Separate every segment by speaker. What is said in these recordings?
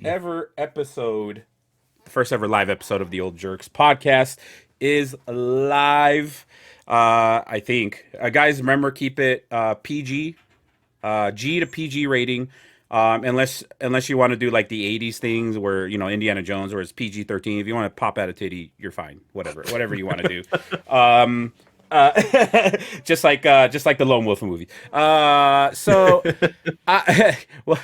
Speaker 1: ever live episode of the Old Jerks podcast is live. I think, guys, remember, keep it PG, G to PG rating. Unless you want to do like the '80s things where Indiana Jones, where it's PG-13. If you want to pop out a titty, you're fine. Whatever you want to do. Just like the Lone Wolf movie. So, well,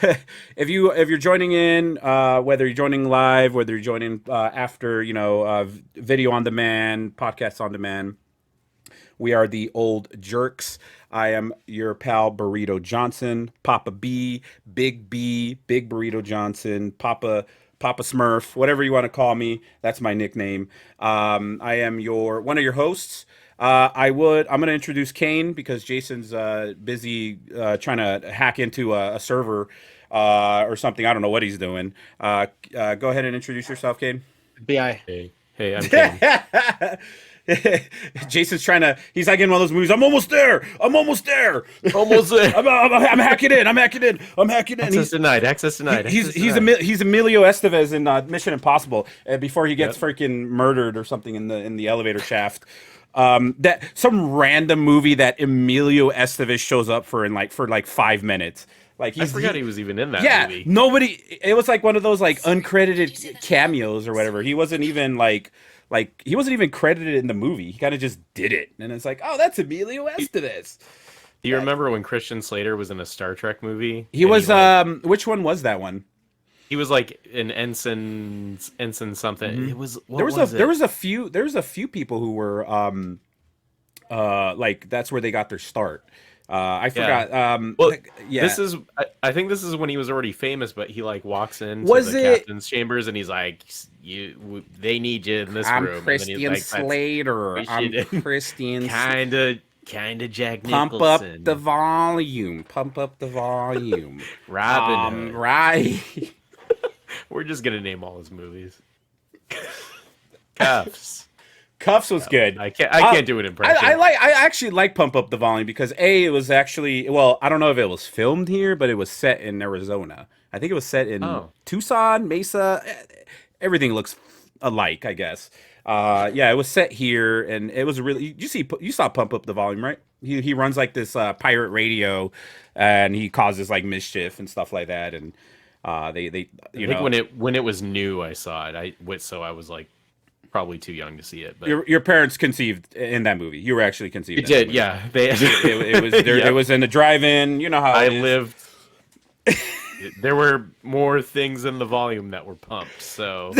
Speaker 1: if you're joining in, whether you're joining live, whether you're joining after, video on demand, podcast on demand, we are the Old Jerks. I am your pal Burrito Johnson, Papa B, Big Burrito Johnson, Papa Smurf, whatever you want to call me. That's my nickname. I am one of your hosts. I'm going to introduce Kane because Jason's busy trying to hack into a server or something. I don't know what he's doing. Go ahead and introduce yourself, Kane.
Speaker 2: B.I.
Speaker 3: Hey, I'm Kane.
Speaker 1: Jason's he's like in one of those movies. I'm almost there.
Speaker 3: Almost there.
Speaker 1: I'm hacking in.
Speaker 3: Access denied.
Speaker 1: He's Emilio Estevez in Mission Impossible before he gets freaking murdered or something in the elevator shaft. That some random movie that Emilio Estevez shows up for 5 minutes.
Speaker 3: I forgot he was even in that movie.
Speaker 1: Nobody. It was like one of those like uncredited cameos or whatever. He wasn't even he wasn't even credited in the movie. He kind of just did it, and it's like, oh, that's Emilio Estevez.
Speaker 3: Do you remember when Christian Slater was in a Star Trek movie?
Speaker 1: He was. Which one was that one?
Speaker 3: He was like an ensign something.
Speaker 1: Mm-hmm.
Speaker 3: It was.
Speaker 1: There was a few people who were that's where they got their start. I forgot.
Speaker 3: I think this is when he was already famous, but he walks into the captain's chambers and he's like, they need you in this room.
Speaker 1: I'm Christian Slater. I'm Christian.
Speaker 3: Kind of Jack Nicholson.
Speaker 1: Pump up the volume.
Speaker 3: Robin.
Speaker 1: Right.
Speaker 3: We're just gonna name all his movies.
Speaker 1: Cuffs was good.
Speaker 3: I can't do an impression.
Speaker 1: I actually like Pump Up the Volume because it was actually, I don't know if it was filmed here, but it was set in Arizona. I think it was set in Tucson, Mesa. Everything looks alike, I guess. It was set here, and it was really. You saw Pump Up the Volume, right? He runs like this pirate radio, and he causes like mischief and stuff like that. And I think
Speaker 3: when it was new, I saw it. So I was like, probably too young to see it, but
Speaker 1: your parents conceived in that movie. You were actually conceived.
Speaker 3: You did, yeah.
Speaker 1: It was there. It was in the drive-in. You know how
Speaker 3: I lived. There were more things in the volume that were pumped. So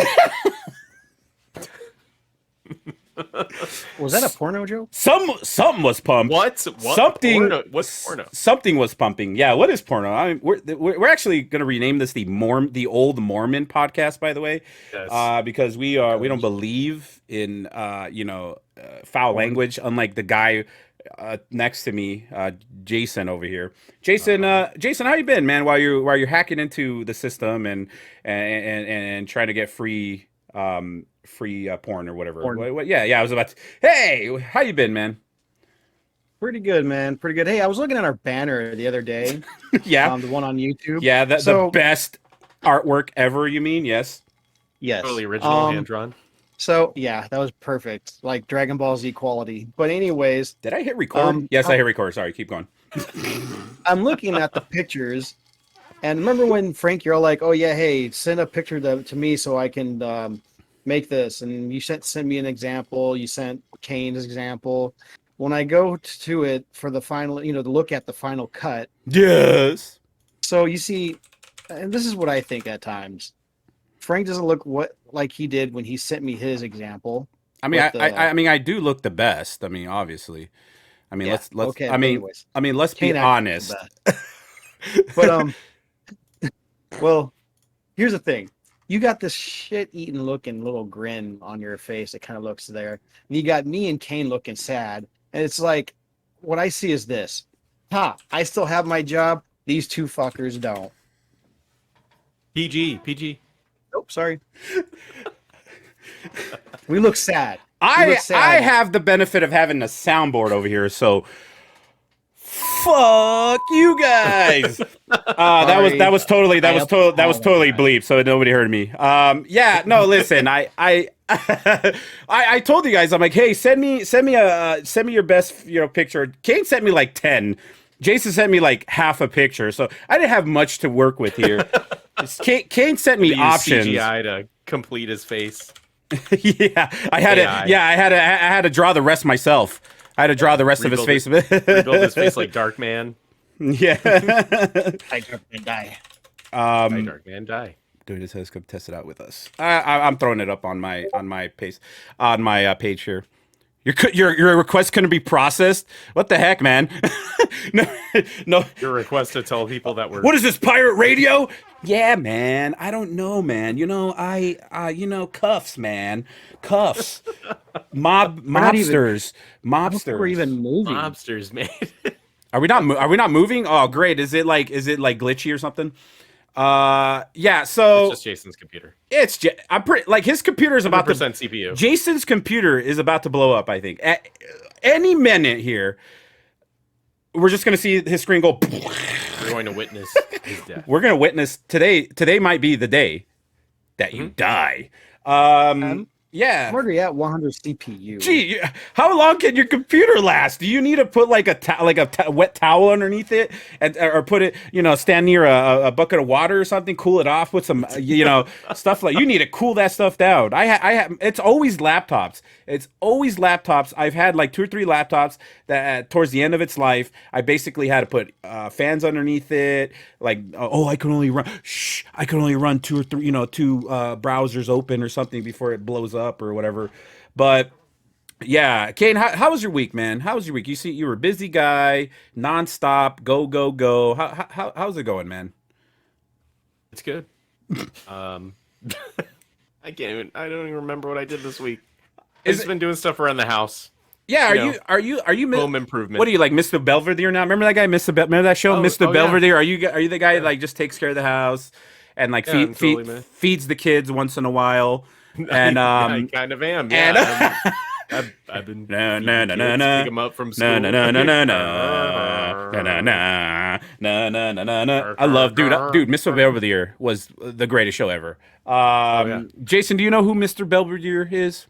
Speaker 2: was that a porno joke?
Speaker 1: Something was pumped.
Speaker 3: What?
Speaker 1: Something.
Speaker 3: Porno? What's porno?
Speaker 1: Something was pumping. Yeah. What is porno? I mean, we're actually going to rename this the Old Mormon podcast, by the way,
Speaker 3: yes.
Speaker 1: Because we don't believe in foul language, unlike the guy next to me, Jason over here. Jason, how you been, man? While you're hacking into the system and trying to get free porn or whatever. I was about to. Hey, how you been, man?
Speaker 2: Pretty good, man. Pretty good. Hey, I was looking at our banner the other day.
Speaker 1: Yeah.
Speaker 2: The one on YouTube.
Speaker 1: Yeah, the best artwork ever, you mean? Yes.
Speaker 2: Yes.
Speaker 3: Totally original, hand drawn.
Speaker 2: So, yeah, that was perfect. Like Dragon Ball Z quality. But anyways.
Speaker 1: Did I hit record? Yes, I hit record. Sorry, keep going.
Speaker 2: I'm looking at the pictures. And remember when, Frank, you're all like, oh, yeah, hey, send a picture to me so I can make this. And you sent me an example. You sent Kane's example. When I go to it for the final, to look at the final cut.
Speaker 1: Yes.
Speaker 2: So you see, and this is what I think at times. Frank doesn't look like he did when he sent me his example.
Speaker 1: I mean, I do look the best. I mean, obviously. I mean, let's.
Speaker 2: Okay,
Speaker 1: anyways. Let's be honest.
Speaker 2: But well, here's the thing. You got this shit-eating looking little grin on your face that kind of looks there. And you got me and Kane looking sad. And it's like, what I see is this. I still have my job. These two fuckers don't.
Speaker 3: PG.
Speaker 2: Nope, sorry. We look sad.
Speaker 1: I have the benefit of having a soundboard over here, so fuck you guys. That was totally
Speaker 2: I apologize.
Speaker 1: bleep, so nobody heard me. Yeah, no, listen, I told you guys, I'm like, hey, send me your best picture. Kane sent me like 10. Jason sent me like half a picture, so I didn't have much to work with here. Kane sent me options.
Speaker 3: CGI to complete his face.
Speaker 1: Yeah, I had to draw the rest myself. I had to draw the rest of his face.
Speaker 3: Rebuild his face like Dark Man.
Speaker 1: Yeah.
Speaker 2: I Dark Man die.
Speaker 3: Dark Man die.
Speaker 1: Dude, it says come test it out with us. I'm throwing it up on my page here. Your request couldn't be processed. What the heck, man? no.
Speaker 3: Your request to tell people that we're.
Speaker 1: What is this, pirate radio? Yeah, man. I don't know, man. Cuffs, man. Cuffs. Mobsters.
Speaker 2: We're even moving.
Speaker 3: Mobsters, man.
Speaker 1: Are we not moving? Oh, great. Is it like glitchy or something? Yeah, so
Speaker 3: it's just Jason's computer.
Speaker 1: I'm pretty like his computer is about to
Speaker 3: CPU.
Speaker 1: Jason's computer is about to blow up, I think. At any minute here, we're just going to see his screen go.
Speaker 3: We're going to witness his death.
Speaker 1: We're going to witness today might be the day that you die. Yeah.
Speaker 2: I'm already at 100 CPU.
Speaker 1: Gee, how long can your computer last? Do you need to put like a wet towel underneath it, or put it, stand near a bucket of water or something, cool it off with some, stuff like you need to cool that stuff down. I have. It's always laptops. I've had like 2 or 3 laptops that towards the end of its life, I basically had to put fans underneath it. Like, I can only run 2 or 3, 2 browsers open or something before it blows up or whatever. But yeah, Kane, how was your week, man? How was your week? You were a busy guy, nonstop, go. How's it going, man?
Speaker 3: It's good. I don't even remember what I did this week. I've just been doing stuff around the house.
Speaker 1: Yeah, are you
Speaker 3: home improvement?
Speaker 1: What are you, like Mr. Belvedere now? Remember that guy, remember that show, Mr. Belvedere? Yeah. Are you the guy that like just takes care of the house and like feeds the kids once in a while? And
Speaker 3: I kind of am. Yeah, I've been pick them up from school.
Speaker 1: I love dude. Mr. Belvedere was the greatest show ever. Jason, do you know who Mr. Belvedere is?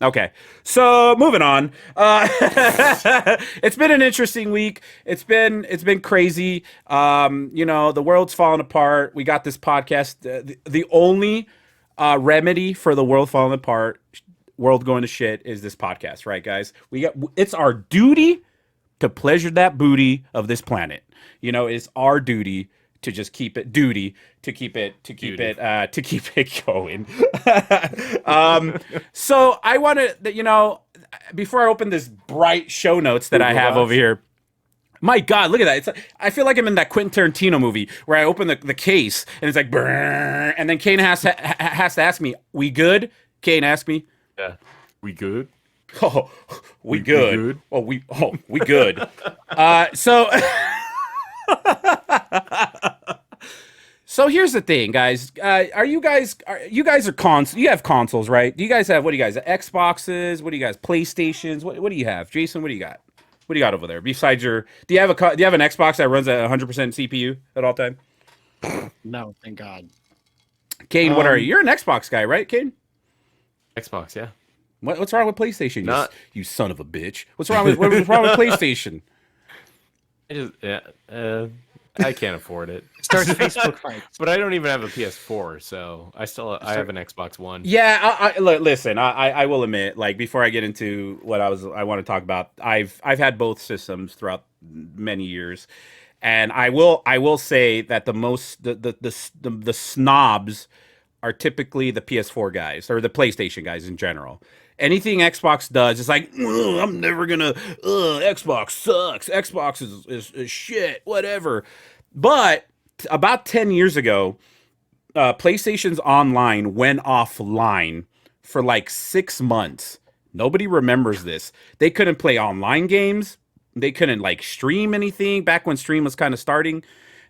Speaker 1: Okay, so moving on. It's been an interesting week. It's been crazy. The world's falling apart. We got this podcast. The only remedy for the world falling apart, world going to shit, is this podcast, right, guys? It's our duty to pleasure that booty of this planet. It's our duty to just keep it going. So I want to, before I open this bright show notes that I have over here, my God, look at that. I feel like I'm in that Quentin Tarantino movie where I open the case and it's like, brrr, and then Kane has to ask me, we good? Kane asked me.
Speaker 3: Yeah. We good?
Speaker 1: Oh, we good. We good. So... So here's the thing, guys. You guys are cons? You have consoles, right? Do you guys have, what do you guys, Xboxes? What do you guys, PlayStations? What do you have, Jason? What do you got? What do you got over there? Besides do you have an Xbox that runs at 100% CPU at all time?
Speaker 2: No, thank God.
Speaker 1: Kane, what are you? You're an Xbox guy, right, Kane?
Speaker 3: Xbox, yeah.
Speaker 1: What's wrong with PlayStation? You son of a bitch. What's wrong with PlayStation?
Speaker 3: I can't afford it.
Speaker 2: Starts Facebook fights.
Speaker 3: But I don't even have a PS4, so I have an Xbox One.
Speaker 1: Yeah, listen. I will admit, like, before I get into what I want to talk about, I've had both systems throughout many years, and I will say that the snobs are typically the PS4 guys or the PlayStation guys in general. Anything Xbox does, it's like, I'm never gonna. Xbox sucks. Xbox is shit. Whatever. But about 10 years ago, PlayStation's online went offline for like 6 months. Nobody remembers this. They couldn't play online games. They couldn't like stream anything back when stream was kind of starting.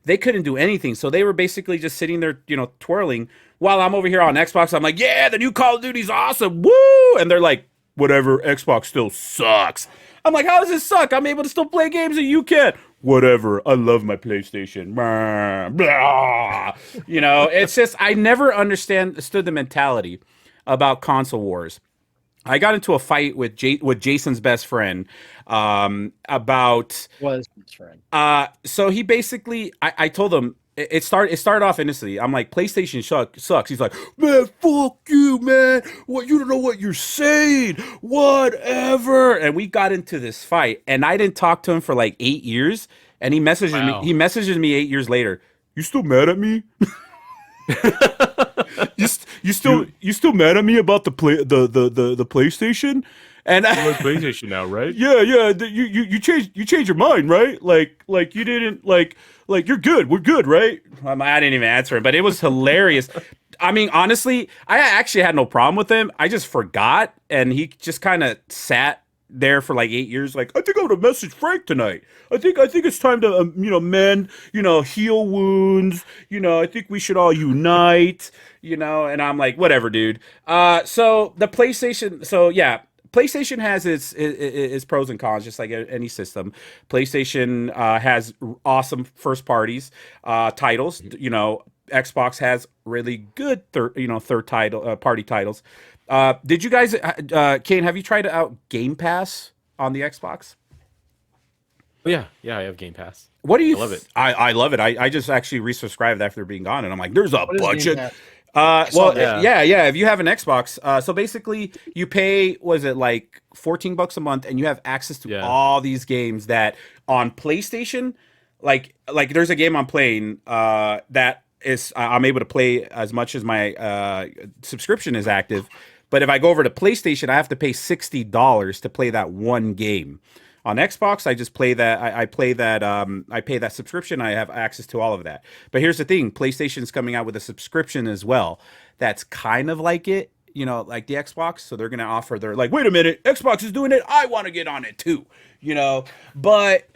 Speaker 1: They couldn't do anything. So they were basically just sitting there, twirling. While I'm over here on Xbox, I'm like, yeah, the new Call of Duty's awesome. Woo! And they're like, whatever, Xbox still sucks. I'm like, how does it suck? I'm able to still play games and you can't. whatever. I love my PlayStation. Blah, blah. You know, it's just I never understood the mentality about console wars. I got into a fight with with Jason's best friend about
Speaker 2: Was his friend.
Speaker 1: so he basically I told him it started off innocently. I'm like, PlayStation sucks. He's like, man, fuck you, man. What, you don't know what you're saying. Whatever. And we got into this fight, and I didn't talk to him for like 8 years. And he messages me.
Speaker 3: Wow.
Speaker 1: He messages me 8 years later. You still mad at me? You still mad at me about the PlayStation? And
Speaker 3: You like PlayStation now, right?
Speaker 1: yeah, you changed your mind, right? Like you didn't like you're good. We're good, right? I didn't even answer him, but it was hilarious. I mean, honestly, I actually had no problem with him. I just forgot, and he just kind of sat there for like 8 years. Like, I think I'm gonna message Frank tonight. I think it's time to mend, heal wounds. I think we should all unite. And I'm like, whatever, dude. So the PlayStation. So yeah. PlayStation has its pros and cons, just like any system. PlayStation has awesome first parties titles. Xbox has really good third title party titles. Did you guys, Kane? Have you tried out Game Pass on the Xbox?
Speaker 3: Oh, yeah, I have Game Pass.
Speaker 1: What do you?
Speaker 3: I love it.
Speaker 1: I love it. I just actually resubscribed after being gone, and I'm like, there's a
Speaker 2: What is
Speaker 1: bunch
Speaker 2: Game
Speaker 1: of.
Speaker 2: Pass?
Speaker 1: Well,
Speaker 3: that.
Speaker 1: yeah. If you have an Xbox, so basically you pay, was it like $14 a month, and you have access to all these games that on PlayStation, like there's a game I'm playing that is I'm able to play as much as my subscription is active, but if I go over to PlayStation, I have to pay $60 to play that one game. On Xbox, I just play that. I play that. I pay that subscription. I have access to all of that. But here's the thing: PlayStation's coming out with a subscription as well. That's kind of like it, like the Xbox. So they're gonna offer. They're like, wait a minute, Xbox is doing it. I want to get on it too. But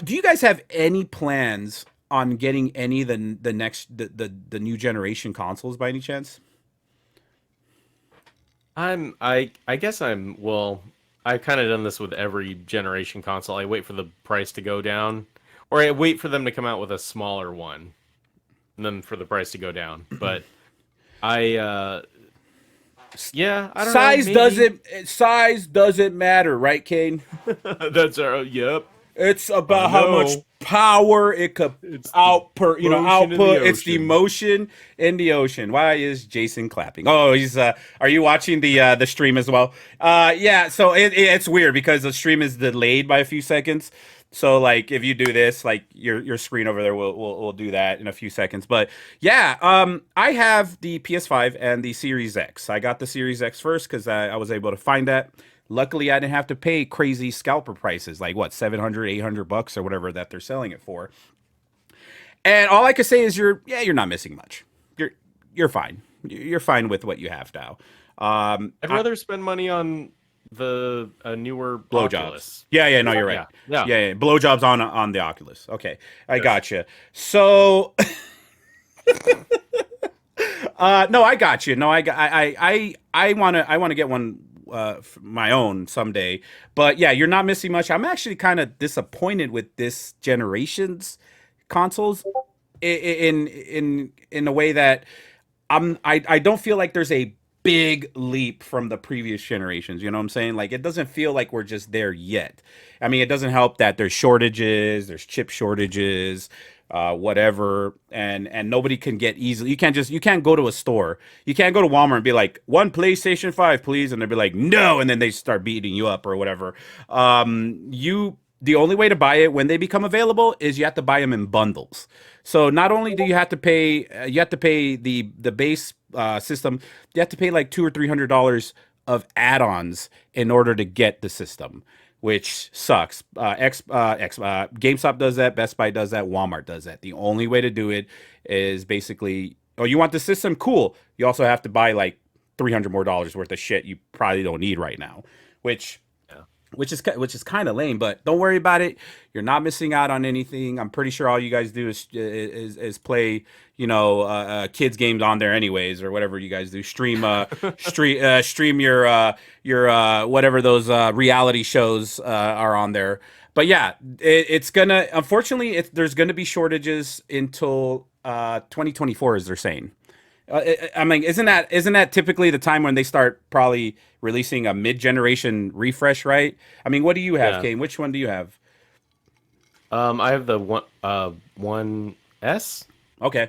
Speaker 1: do you guys have any plans on getting any of the new generation consoles by any chance?
Speaker 3: I guess well, I've kind of done this with every generation console. I wait for the price to go down, or I wait for them to come out with a smaller one, and then for the price to go down. But I yeah, I don't know.
Speaker 1: Size doesn't matter, right, Kane?
Speaker 3: That's yep.
Speaker 1: It's about how much power it could output. It's the motion in the ocean. Why is Jason clapping? Oh, he's. Are you watching the stream as well? Yeah. So it's weird because the stream is delayed by a few seconds. So like if you do this, like your screen over there will do that in a few seconds. But yeah, I have the PS5 and the Series X. I got the Series X first because I was able to find that. Luckily, I didn't have to pay crazy scalper prices, like what, $700, $800 or whatever that they're selling it for. And all I can say is you're not missing much. You're fine. You're fine with what you have now.
Speaker 3: I'd rather spend money on the newer
Speaker 1: blowjobs. Yeah, no, you're right. Yeah. Blowjobs on the Oculus. Okay, I gotcha. So, no, I got you. No, I want to get one. My own someday, but yeah, you're not missing much. I'm actually kind of disappointed with this generation's consoles in a way that I don't feel like there's a big leap from the previous generations. You know what I'm saying? Like, it doesn't feel like we're just there yet. I mean, it doesn't help that there's shortages, there's chip shortages, whatever, and nobody can get easily. You can't go to a store. You can't go to Walmart and be like, one PlayStation 5, please, and they'll be like, no, and then they start beating you up or whatever. The only way to buy it when they become available is you have to buy them in bundles. So not only do you have to pay, the base system, you have to pay like $200 or $300 of add-ons in order to get the system, which sucks. GameStop does that, Best Buy does that, Walmart does that. The only way to do it is basically, oh, you want the system? Cool. You also have to buy like $300 more worth of shit you probably don't need right now, which which is kind of lame. But don't worry about it. You're not missing out on anything. I'm pretty sure all you guys do is play, kids games on there anyways, or whatever you guys do. Stream your whatever those reality shows are on there. But yeah, it's gonna, unfortunately, there's gonna be shortages until 2024, as they're saying. I mean, isn't that typically the time when they start probably releasing a mid-generation refresh, right? I mean, what do you have,
Speaker 3: Yeah.
Speaker 1: Kane? Which one do you have?
Speaker 3: I have the one S.
Speaker 1: Okay,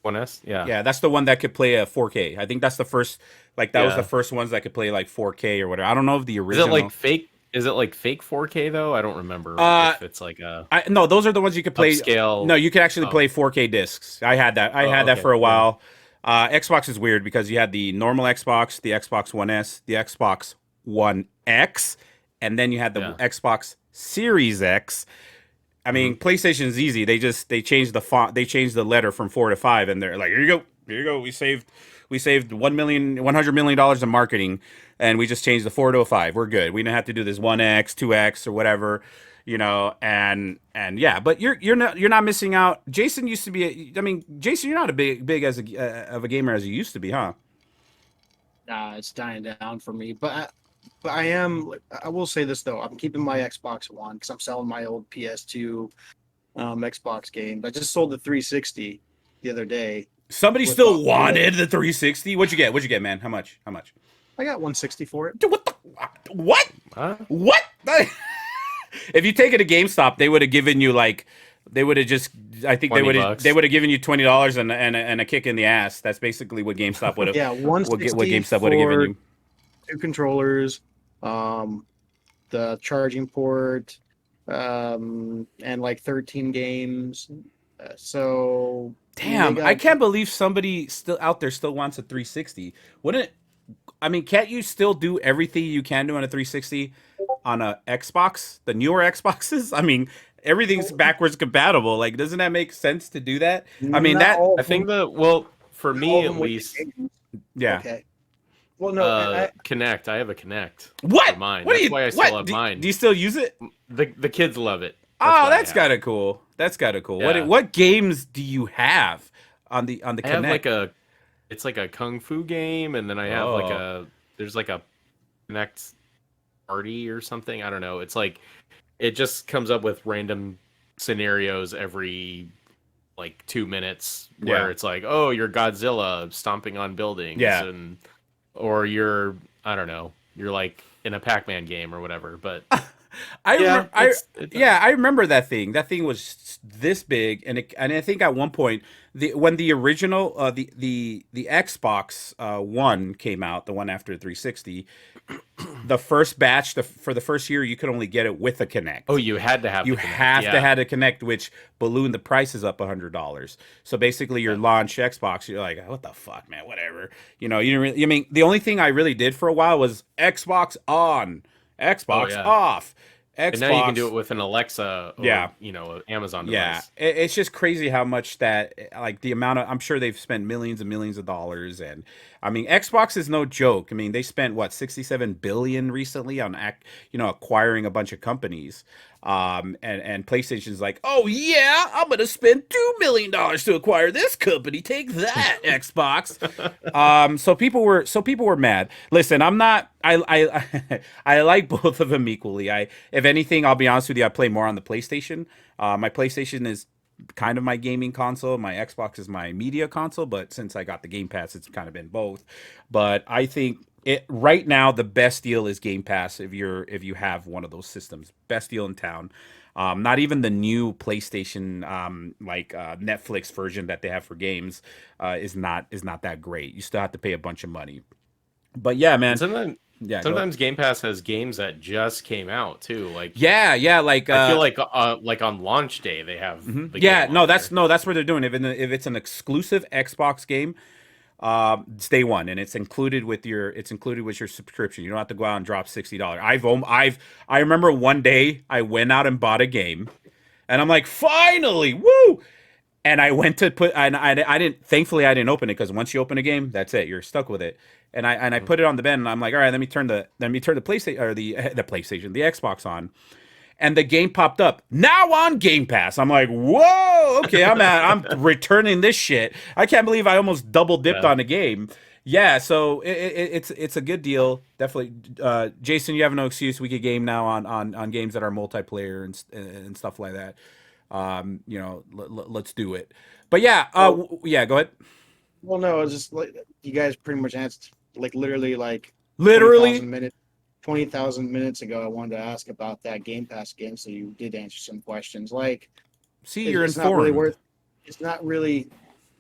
Speaker 3: 1S. Yeah.
Speaker 1: yeah, that's the one that could play a 4K. I think that's the first, like that was the
Speaker 3: Yeah.
Speaker 1: first ones that could play like 4K or whatever. I don't know if the
Speaker 3: Is it
Speaker 1: original.
Speaker 3: like fake? Is it like fake 4K though? I don't remember
Speaker 1: Uh,
Speaker 3: if it's like a
Speaker 1: No, those are the ones you could play.
Speaker 3: upscale.
Speaker 1: No, you could actually
Speaker 3: Oh.
Speaker 1: play 4K discs. I had that. I
Speaker 3: Oh,
Speaker 1: had that
Speaker 3: okay.
Speaker 1: for a
Speaker 3: Yeah.
Speaker 1: while. Xbox is weird because you had the normal Xbox, the Xbox One S, the Xbox One X, and then you had the
Speaker 3: Yeah.
Speaker 1: Xbox Series X. I mean, PlayStation is easy. They changed the font, they changed the letter from 4 to 5, and they're like, here you go. We saved $100 million in marketing, and we just changed the 4 to a 5. We're good. We don't have to do this 1X, 2X, or whatever, and yeah. But you're not missing out. Jason used to be. I mean, Jason, you're not a big as of a gamer as you used to be, huh?
Speaker 2: It's dying down for me. But I am. I will say this though. I'm keeping my Xbox One because I'm selling my old PS2 Xbox games. I just sold the 360 the other day.
Speaker 1: Somebody
Speaker 2: With
Speaker 1: still
Speaker 2: all-
Speaker 1: wanted the 360. What'd you get? What'd you get, man? How much? How much?
Speaker 2: I got 160 for it.
Speaker 1: Dude, what the? What?
Speaker 3: Huh?
Speaker 1: What? If you take it to GameStop, they would have given you like, they would have just. I think they would have.
Speaker 3: $20.
Speaker 1: They would have given you $20 and a kick in the ass. That's basically what GameStop would have.
Speaker 2: Yeah, 160
Speaker 1: what GameStop would have given
Speaker 2: for
Speaker 1: you.
Speaker 2: 2 controllers, the charging port, and like 13 games. So
Speaker 1: Damn,
Speaker 2: they
Speaker 1: I
Speaker 2: got-
Speaker 1: can't believe somebody still out there still wants a 360. Wouldn't? I mean, can't you still do everything you can do on a 360 on a Xbox, the newer Xboxes? I mean, everything's backwards compatible. Like, doesn't that make sense to do that? I mean,
Speaker 2: not
Speaker 1: that.
Speaker 2: all of
Speaker 3: I think
Speaker 2: them-
Speaker 3: for
Speaker 2: all
Speaker 3: me
Speaker 2: of
Speaker 3: at
Speaker 2: them with the
Speaker 3: least,
Speaker 2: games.
Speaker 1: Yeah.
Speaker 2: Okay. Well, no, I,
Speaker 3: Connect. I have a Connect.
Speaker 1: What?
Speaker 3: For mine.
Speaker 1: What do
Speaker 3: That's
Speaker 1: you?
Speaker 3: why I
Speaker 1: what?
Speaker 3: still have mine.
Speaker 1: Do you still use it?
Speaker 3: The kids love it.
Speaker 1: Oh,
Speaker 3: why I
Speaker 1: that's
Speaker 3: have
Speaker 1: kind
Speaker 3: it.
Speaker 1: of cool. That's kind of cool.
Speaker 3: Yeah.
Speaker 1: What games do you have on the
Speaker 3: I have
Speaker 1: Connect?
Speaker 3: it's like a kung fu game, and then I have there's like a Connect party or something. I don't know. It's like it just comes up with random scenarios every like 2 minutes where
Speaker 1: Yeah.
Speaker 3: it's like, oh, you're Godzilla stomping on buildings,
Speaker 1: Yeah.
Speaker 3: or you're I don't know, you're like in a Pac-Man game or whatever. But
Speaker 1: I
Speaker 3: yeah,
Speaker 1: remember, I remember that thing. That thing was this big, and I think at one point, when the original the Xbox One came out, the one after 360, the first batch, for the first year, you could only get it with a Connect.
Speaker 3: oh, you had to have
Speaker 1: You
Speaker 3: the Kinect,
Speaker 1: have
Speaker 3: yeah.
Speaker 1: to have a Connect, which ballooned the prices up $100. So basically, your launch Xbox, you're like, what the fuck, man, whatever. You didn't really. I mean, the only thing I really did for a while was Xbox on, Xbox
Speaker 3: yeah.
Speaker 1: off. Xbox.
Speaker 3: And now you can do it with an Alexa or,
Speaker 1: Yeah.
Speaker 3: an Amazon device.
Speaker 1: Yeah, it's just crazy how much that, like the amount of, I'm sure they've spent millions and millions of dollars. And I mean, Xbox is no joke. I mean, they spent what, 67 billion recently on acquiring a bunch of companies. And PlayStation's like, oh yeah, I'm gonna spend $2 million to acquire this company. Take that, Xbox. So people were mad. Listen, I'm not. I like both of them equally. If anything, I'll be honest with you, I play more on the PlayStation. My PlayStation is kind of my gaming console. My Xbox is my media console. But since I got the Game Pass, it's kind of been both. But I think right now the best deal is Game Pass if you have one of those systems. Best deal in town. Not even the new PlayStation Netflix version that they have for games is not that great. You still have to pay a bunch of money. But yeah, man.
Speaker 3: And
Speaker 1: Yeah.
Speaker 3: sometimes Game Pass has games that just came out too. Like
Speaker 1: Yeah. Like
Speaker 3: I feel like on launch day they have. The
Speaker 1: yeah.
Speaker 3: game
Speaker 1: No,
Speaker 3: on
Speaker 1: that's
Speaker 3: there.
Speaker 1: that's what they're doing. If it's an exclusive Xbox game, it's day one, and it's included with your subscription. You don't have to go out and drop $60. I remember one day I went out and bought a game, and I'm like, finally, woo! And I went to put, and I didn't. Thankfully, I didn't open it because once you open a game, that's it. You're stuck with it. and I put it on the bed, and I'm like, all right, let me turn the PlayStation or the PlayStation, the Xbox on, and the game popped up. Now on Game Pass. I'm like, whoa, okay, I'm returning this shit. I can't believe I almost double dipped on the game. Yeah, so it's a good deal. Definitely, Jason, you have no excuse. We could game now on games that are multiplayer and stuff like that. You know, let's do it. But yeah, yeah, go ahead.
Speaker 2: Well, no, it's just like you guys pretty much answered, like literally like
Speaker 1: Literally,
Speaker 2: 20,000 minutes ago. I wanted to ask about that Game Pass game, so you did answer some questions. Like,
Speaker 1: see, you're
Speaker 2: it's not really
Speaker 1: informed.
Speaker 2: worth. It's not really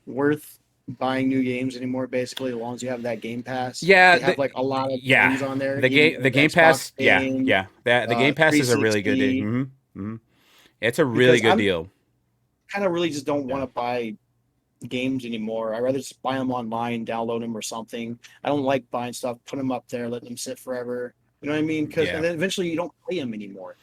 Speaker 2: worth buying new games anymore. Basically, as long as you have that Game Pass.
Speaker 1: Yeah,
Speaker 2: they have like a lot of
Speaker 1: yeah,
Speaker 2: games on there.
Speaker 1: the Game
Speaker 2: Xbox
Speaker 1: Pass.
Speaker 2: game,
Speaker 1: Yeah. The Game Pass is a really good deal.
Speaker 2: 360.
Speaker 1: It's a really
Speaker 2: Because
Speaker 1: good
Speaker 2: I'm
Speaker 1: deal.
Speaker 2: kind of really just don't want to buy games anymore. I'd rather just buy them online, download them or something. I don't like buying stuff, put them up there, letting them sit forever. You know what I mean? Because
Speaker 1: Yeah.
Speaker 2: and then eventually you don't play them anymore.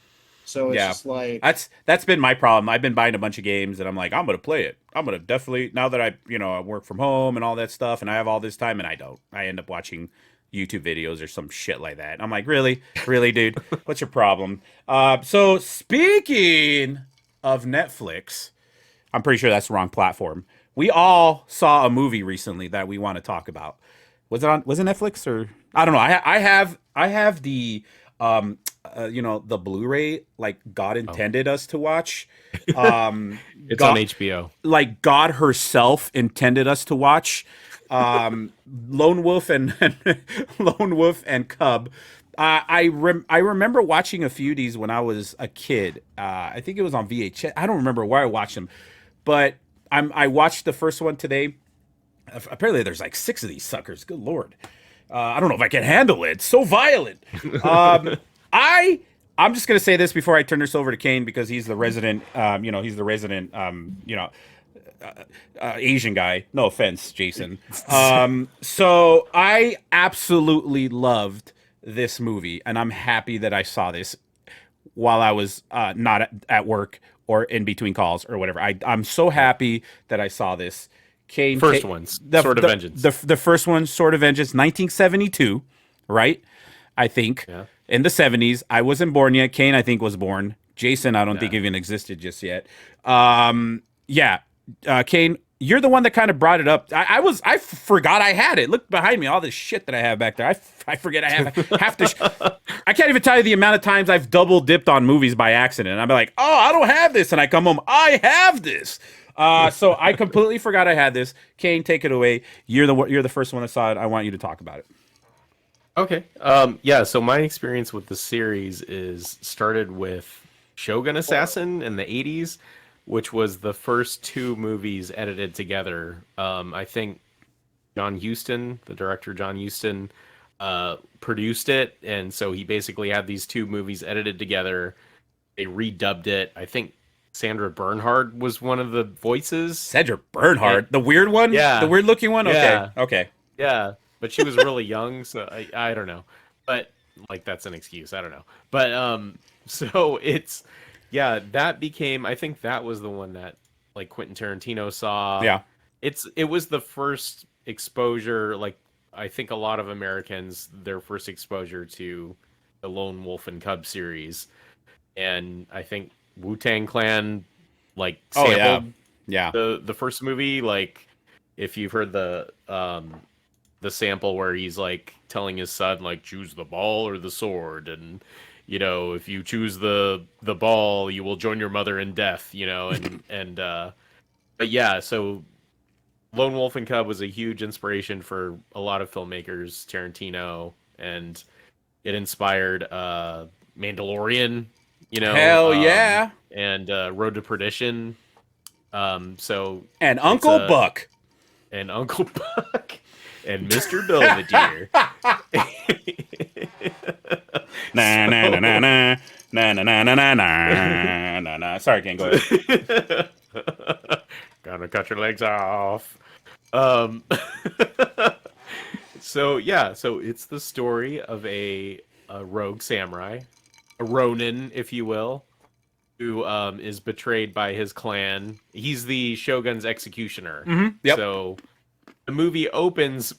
Speaker 2: So it's
Speaker 1: Yeah.
Speaker 2: just like
Speaker 1: That's been my problem. I've been buying a bunch of games, and I'm like, I'm gonna play it. I'm gonna definitely, now that I work from home and all that stuff, and I have all this time, and I don't. I end up watching YouTube videos or some shit like that. I'm like, really, dude, what's your problem? So speaking of Netflix, I'm pretty sure that's the wrong platform. We all saw a movie recently that we want to talk about. Was it Netflix or I don't know. I have the the Blu-ray like God intended us to watch.
Speaker 3: It's
Speaker 1: God,
Speaker 3: on HBO.
Speaker 1: like God herself intended us to watch. Lone Wolf and Lone Wolf and Cub. I remember watching a few of these when I was a kid. I think it was on VHS. I don't remember where I watched them, but I watched the first one today. Apparently, there's like 6 of these suckers. Good lord, I don't know if I can handle it. It's so violent. I'm just gonna say this before I turn this over to Kane because he's the resident. He's the resident. Asian guy. No offense, Jason. So I absolutely loved this movie, and I'm happy that I saw this while I was not at work or in between calls or whatever. I'm so happy that I saw this. Kane,
Speaker 3: First one's Sword of Vengeance.
Speaker 1: The first one, Sword of Vengeance, 1972, right? I think
Speaker 3: Yeah.
Speaker 1: in the 70s. I wasn't born yet. Kane, I think, was born. Jason, I don't
Speaker 3: Yeah.
Speaker 1: think even existed just yet. Yeah. Kane, you're the one that kind of brought it up. I forgot I had it. Look behind me, all this shit that I have back there. I forget I have half the. I can't even tell you the amount of times I've double dipped on movies by accident. I'm like, oh, I don't have this, and I come home, I have this. So I completely forgot I had this. Kane, take it away. You're the first one that saw it. I want you to talk about it.
Speaker 3: Okay. Yeah, so my experience with the series started with Shogun Assassin in the 80s, which was the first 2 movies edited together. I think John Huston, the director John Huston, produced it, and so he basically had these 2 movies edited together. They redubbed it. I think Sandra Bernhard was one of the voices.
Speaker 1: Sandra Bernhard, the weird one?
Speaker 3: Yeah.
Speaker 1: The weird looking one?
Speaker 3: Yeah.
Speaker 1: Okay.
Speaker 3: Yeah, but she was really young, so I don't know. But like that's an excuse. I don't know. But so it's that became, I think that was the one that like Quentin Tarantino saw.
Speaker 1: Yeah.
Speaker 3: It was the first exposure, like I think a lot of Americans, their first exposure to the Lone Wolf and Cub series. And I think Wu-Tang Clan like sampled the first movie. Like if you've heard the sample where he's like telling his son like choose the ball or the sword, and if you choose the ball you will join your mother in death, and but yeah, so Lone Wolf and Cub was a huge inspiration for a lot of filmmakers, Tarantino, and it inspired Mandalorian,
Speaker 1: Hell yeah.
Speaker 3: and Road to Perdition, so
Speaker 1: And Uncle Buck.
Speaker 3: and Uncle Buck and Mr. Belvedere.
Speaker 1: Na na na na na na na na na na na na. Sorry, Ken, go ahead.
Speaker 3: Gonna cut your legs off. So it's the story of a rogue samurai, a Ronin, if you will, who is betrayed by his clan. He's the shogun's executioner.
Speaker 1: Mm-hmm. Yep.
Speaker 3: So the movie opens.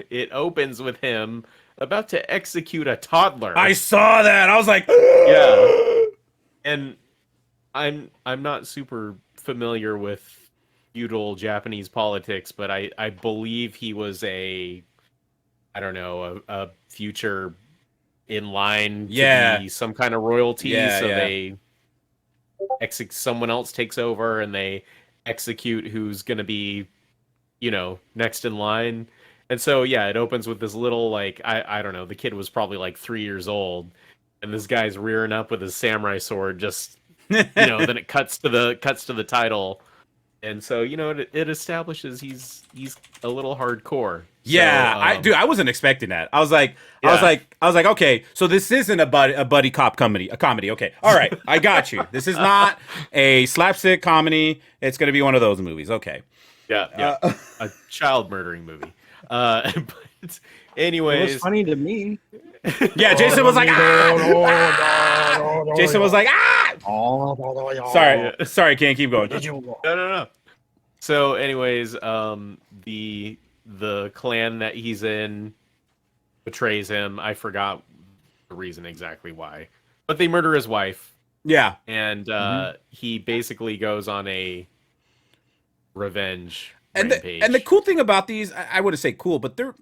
Speaker 3: It opens with him about to execute a toddler.
Speaker 1: I saw that. I was like,
Speaker 3: Yeah. And I'm not super familiar with feudal Japanese politics, but I believe he was I don't know, a future in line to
Speaker 1: Yeah.
Speaker 3: be some kind of royalty.
Speaker 1: Yeah,
Speaker 3: So
Speaker 1: yeah.
Speaker 3: they someone else takes over and they execute who's going to be, next in line. And so yeah, it opens with this little like I don't know, the kid was probably like 3 years old, and this guy's rearing up with his samurai sword. Just then it cuts to the title, and so it establishes he's a little hardcore.
Speaker 1: Yeah,
Speaker 3: So,
Speaker 1: dude, I wasn't expecting that. I was like,
Speaker 3: Yeah.
Speaker 1: okay, so this isn't a buddy cop comedy, a comedy. Okay, all right, I got you. This is not a slapstick comedy. It's gonna be one of those movies. Okay.
Speaker 3: Yeah, a child murdering movie. But
Speaker 2: It was
Speaker 3: anyways,
Speaker 2: funny to me.
Speaker 1: Yeah, Jason was like, ah! Jason was like, ah! Sorry, can't keep going.
Speaker 3: no. So, anyways, the clan that he's in betrays him. I forgot the reason exactly why, but they murder his wife,
Speaker 1: Yeah,
Speaker 3: and he basically goes on a revenge
Speaker 1: and
Speaker 3: rampage.
Speaker 1: the cool thing about these, I wouldn't say cool, but they're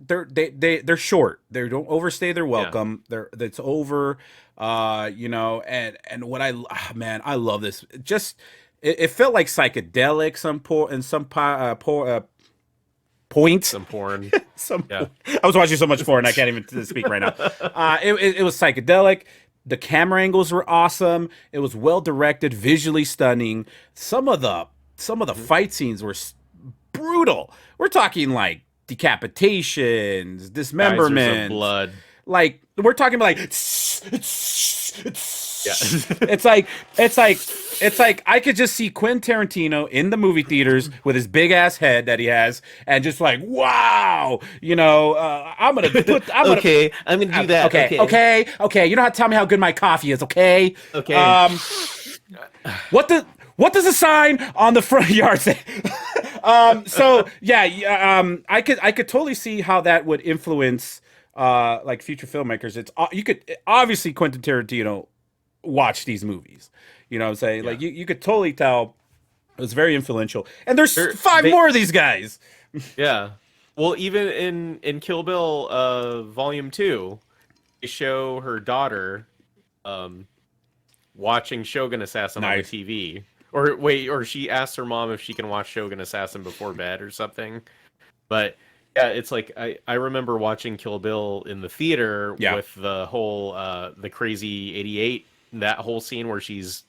Speaker 1: short. They don't overstay their welcome. It's over. And what man, I love this. It felt like psychedelic points.
Speaker 3: Some porn.
Speaker 1: I was watching so much porn I can't even speak right now. It was psychedelic. The camera angles were awesome. It was well directed, visually stunning. Some of the fight scenes were brutal. We're talking like decapitations, dismemberments,
Speaker 3: Geysers of blood.
Speaker 1: Like we're talking about like
Speaker 3: Yeah.
Speaker 1: it's like I could just see Quentin Tarantino in the movie theaters with his big ass head that he has, and just like, wow, I'm gonna do that. Okay. You don't have to tell me how good my coffee is, okay?
Speaker 3: Okay.
Speaker 1: What does the sign on the front yard say? I could totally see how that would influence like future filmmakers. You could obviously Quentin Tarantino watch these movies. You know what I'm saying?
Speaker 3: Yeah.
Speaker 1: Like you could totally tell it was very influential. And there's five more of these guys.
Speaker 3: Yeah. Well, even in Kill Bill Volume 2, they show her daughter watching Shogun Assassin on the TV. Or she asks her mom if she can watch Shogun Assassin before bed or something. But yeah, it's like I remember watching Kill Bill in the theater with the whole the crazy 88, that whole scene where she's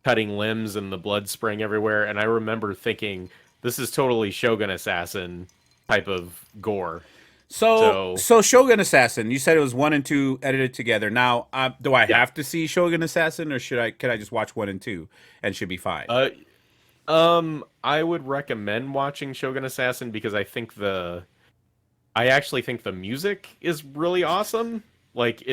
Speaker 3: cutting limbs and the blood spraying everywhere, and I remember thinking this is totally Shogun Assassin type of gore.
Speaker 1: So Shogun Assassin, you said it was 1 and 2 edited together. Now, do I have to see Shogun Assassin, or can I just watch 1 and 2 and should be fine?
Speaker 3: I would recommend watching Shogun Assassin because I actually think the music is really awesome. Like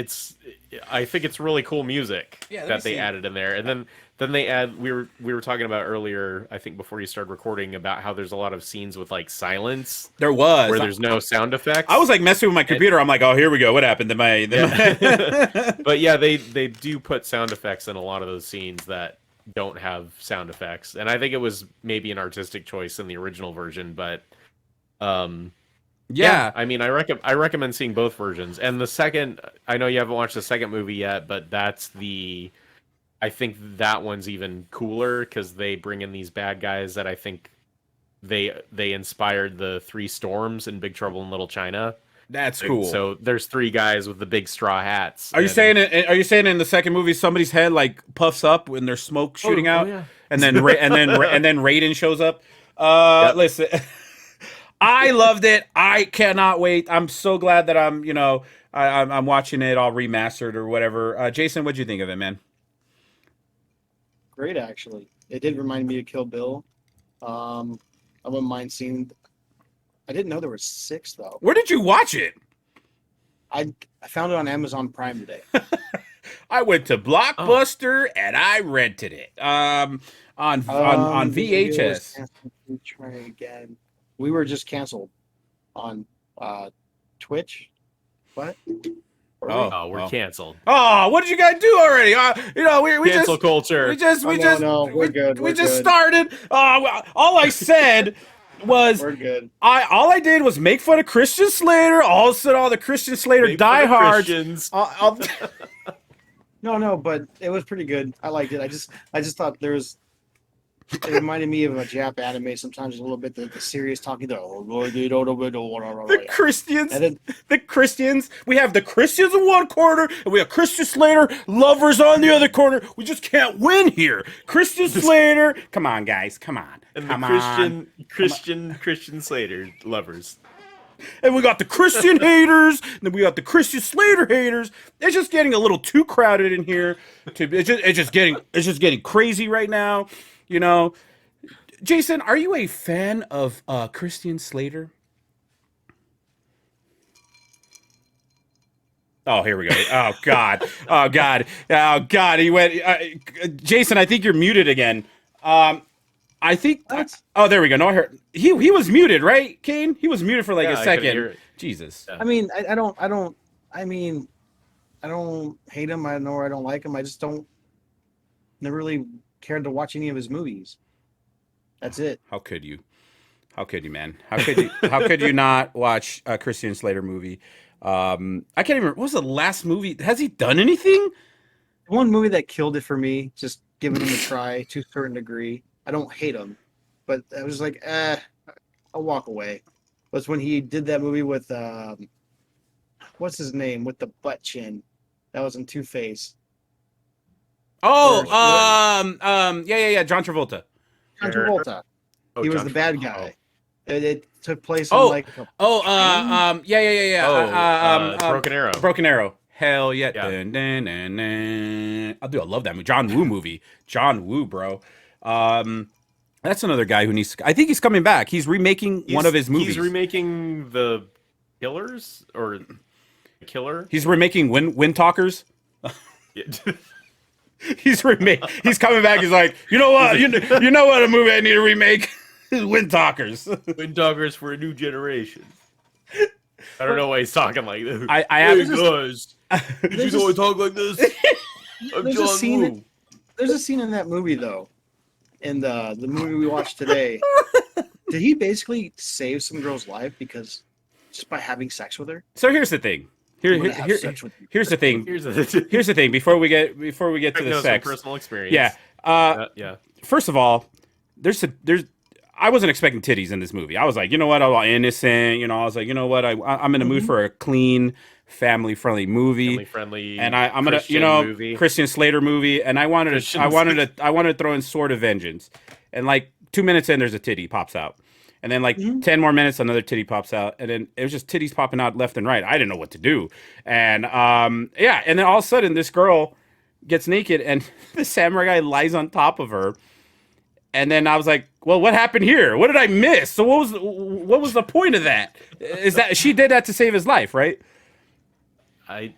Speaker 3: I think it's really cool music that they added in there, and then they add. We were talking about earlier, I think before you started recording, about how there's a lot of scenes with like silence.
Speaker 1: There was
Speaker 3: where there's no sound effects.
Speaker 1: I was like messing with my computer. I'm like, oh, here we go. What happened to my?
Speaker 3: But yeah, they do put sound effects in a lot of those scenes that don't have sound effects, and I think it was maybe an artistic choice in the original version, but yeah, I mean, I recommend seeing both versions. And the second, I know you haven't watched the second movie yet, but I think that one's even cooler because they bring in these bad guys that I think they inspired the 3 Storms in Big Trouble in Little China.
Speaker 1: That's cool.
Speaker 3: So there's 3 guys with the big straw hats.
Speaker 1: Are you saying in the second movie somebody's head like puffs up when there's smoke shooting out,
Speaker 3: yeah.
Speaker 1: and then Raiden shows up? Listen. I loved it. I cannot wait. I'm so glad that I'm watching it all remastered or whatever. Jason, what'd you think of it, man?
Speaker 2: Great, actually. It did remind me of Kill Bill. I wouldn't mind seeing. I didn't know there were 6 though.
Speaker 1: Where did you watch it?
Speaker 2: I found it on Amazon Prime today.
Speaker 1: I went to Blockbuster and I rented it on VHS.
Speaker 2: Try again. We were just canceled. on Twitch. What?
Speaker 3: Oh, we're canceled.
Speaker 1: Oh, what did you guys do already? We
Speaker 3: Cancel
Speaker 1: just
Speaker 3: culture.
Speaker 2: We're good.
Speaker 1: we just started. All I said was
Speaker 2: We're good.
Speaker 1: all I did was make fun of Christian Slater. All of a sudden, all the Christian Slater
Speaker 3: Make fun of
Speaker 1: diehards.
Speaker 3: Christians.
Speaker 2: No, but it was pretty good. I liked it. I just thought it reminded me of a Jap anime. Sometimes a little bit the serious talking.
Speaker 1: The Christians,
Speaker 2: And then,
Speaker 1: the Christians. We have the Christians in one corner, and we have Christian Slater lovers on the other corner. We just can't win here. Christian Slater, come on, guys, come on,
Speaker 3: And
Speaker 1: come
Speaker 3: the
Speaker 1: on.
Speaker 3: Christian Slater lovers.
Speaker 1: And we got the Christian haters, and then we got the Christian Slater haters. It's just getting a little too crowded in here. It's just getting crazy right now. You know, Jason, are you a fan of Christian Slater? Oh, here we go. Oh God. Oh God. Oh God. He went. Jason, I think you're muted again. I think. Oh, there we go. No, I heard. He was muted, right, Kane? He was muted for like a second. Jesus.
Speaker 2: I mean, I don't hate him. I don't like him. I just never really cared to watch any of his movies. That's it.
Speaker 1: How could you? How could you, man? How could you not watch a Christian Slater movie? I can't even. What was the last movie? Has he done anything?
Speaker 2: One movie that killed it for me, just giving him a try to a certain degree. I don't hate him, but I was like, I'll walk away. Was when he did that movie with what's his name with the butt chin? That was in Two-Face.
Speaker 1: Oh, yeah, John Travolta.
Speaker 2: John Travolta.
Speaker 3: Oh,
Speaker 2: He was
Speaker 3: John
Speaker 2: the bad
Speaker 3: Travolta.
Speaker 2: guy. It took place in like
Speaker 3: Broken Arrow.
Speaker 1: Broken Arrow. Hell yeah.
Speaker 3: Yeah.
Speaker 1: Dun, dun, dun, dun. I love that movie. John Woo movie. John Woo, bro. That's another guy who needs. I think he's coming back. He's remaking one of his movies.
Speaker 3: He's remaking The Killers or Killer.
Speaker 1: He's remaking Wind Talkers.
Speaker 3: Yeah.
Speaker 1: He's coming back. He's like, you know what? You know what? A movie I need to remake is Wind Talkers.
Speaker 3: Wind Talkers for a new generation. I don't know why he's talking like this.
Speaker 1: I have
Speaker 3: Hey guys, did you know I talk like this? I'm
Speaker 2: There's a
Speaker 3: John
Speaker 2: scene.
Speaker 3: Woo.
Speaker 2: There's a scene in that movie though, in the movie we watched today. Did he basically save some girl's life because just by having sex with her?
Speaker 1: So here's the thing. Here's the thing.
Speaker 3: Here's the
Speaker 1: Here's the thing. Before we get to the sex,
Speaker 3: personal experience.
Speaker 1: Yeah.
Speaker 3: Yeah.
Speaker 1: First of all, I wasn't expecting titties in this movie. I was like, you know what? I'm all innocent. You know, I was like, you know what? I'm in the mood for a clean, family-friendly movie.
Speaker 3: Family-friendly.
Speaker 1: And I'm gonna,
Speaker 3: movie.
Speaker 1: Christian Slater movie. And I wanted to throw in Sword of Vengeance. And like 2 minutes in, there's a titty pops out. And then like 10 more minutes, another titty pops out. And then it was just titties popping out left and right. I didn't know what to do. And and then all of a sudden this girl gets naked and the samurai guy lies on top of her. And then I was like, well, what happened here? What did I miss? So what was the point of that? Is that she did that to save his life, right?
Speaker 3: I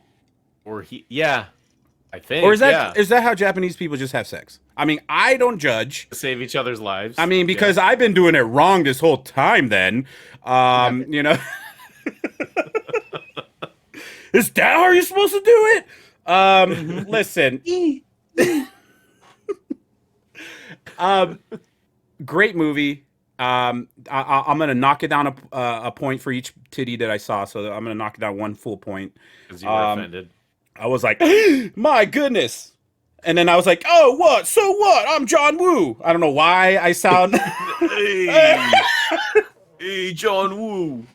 Speaker 3: think.
Speaker 1: Or is that how Japanese people just have sex? I mean, I don't judge.
Speaker 3: Save each other's lives?
Speaker 1: I mean, because I've been doing it wrong this whole time then. You know. Is that how you're supposed to do it? Listen. Great movie. I'm gonna knock it down a point for each titty that I saw. So I'm gonna knock it down 1 full point.
Speaker 3: Because you were offended.
Speaker 1: I was like, my goodness. And then I was like, oh, what? So what? I'm John Woo. I don't know why I sound.
Speaker 3: Hey, John Woo.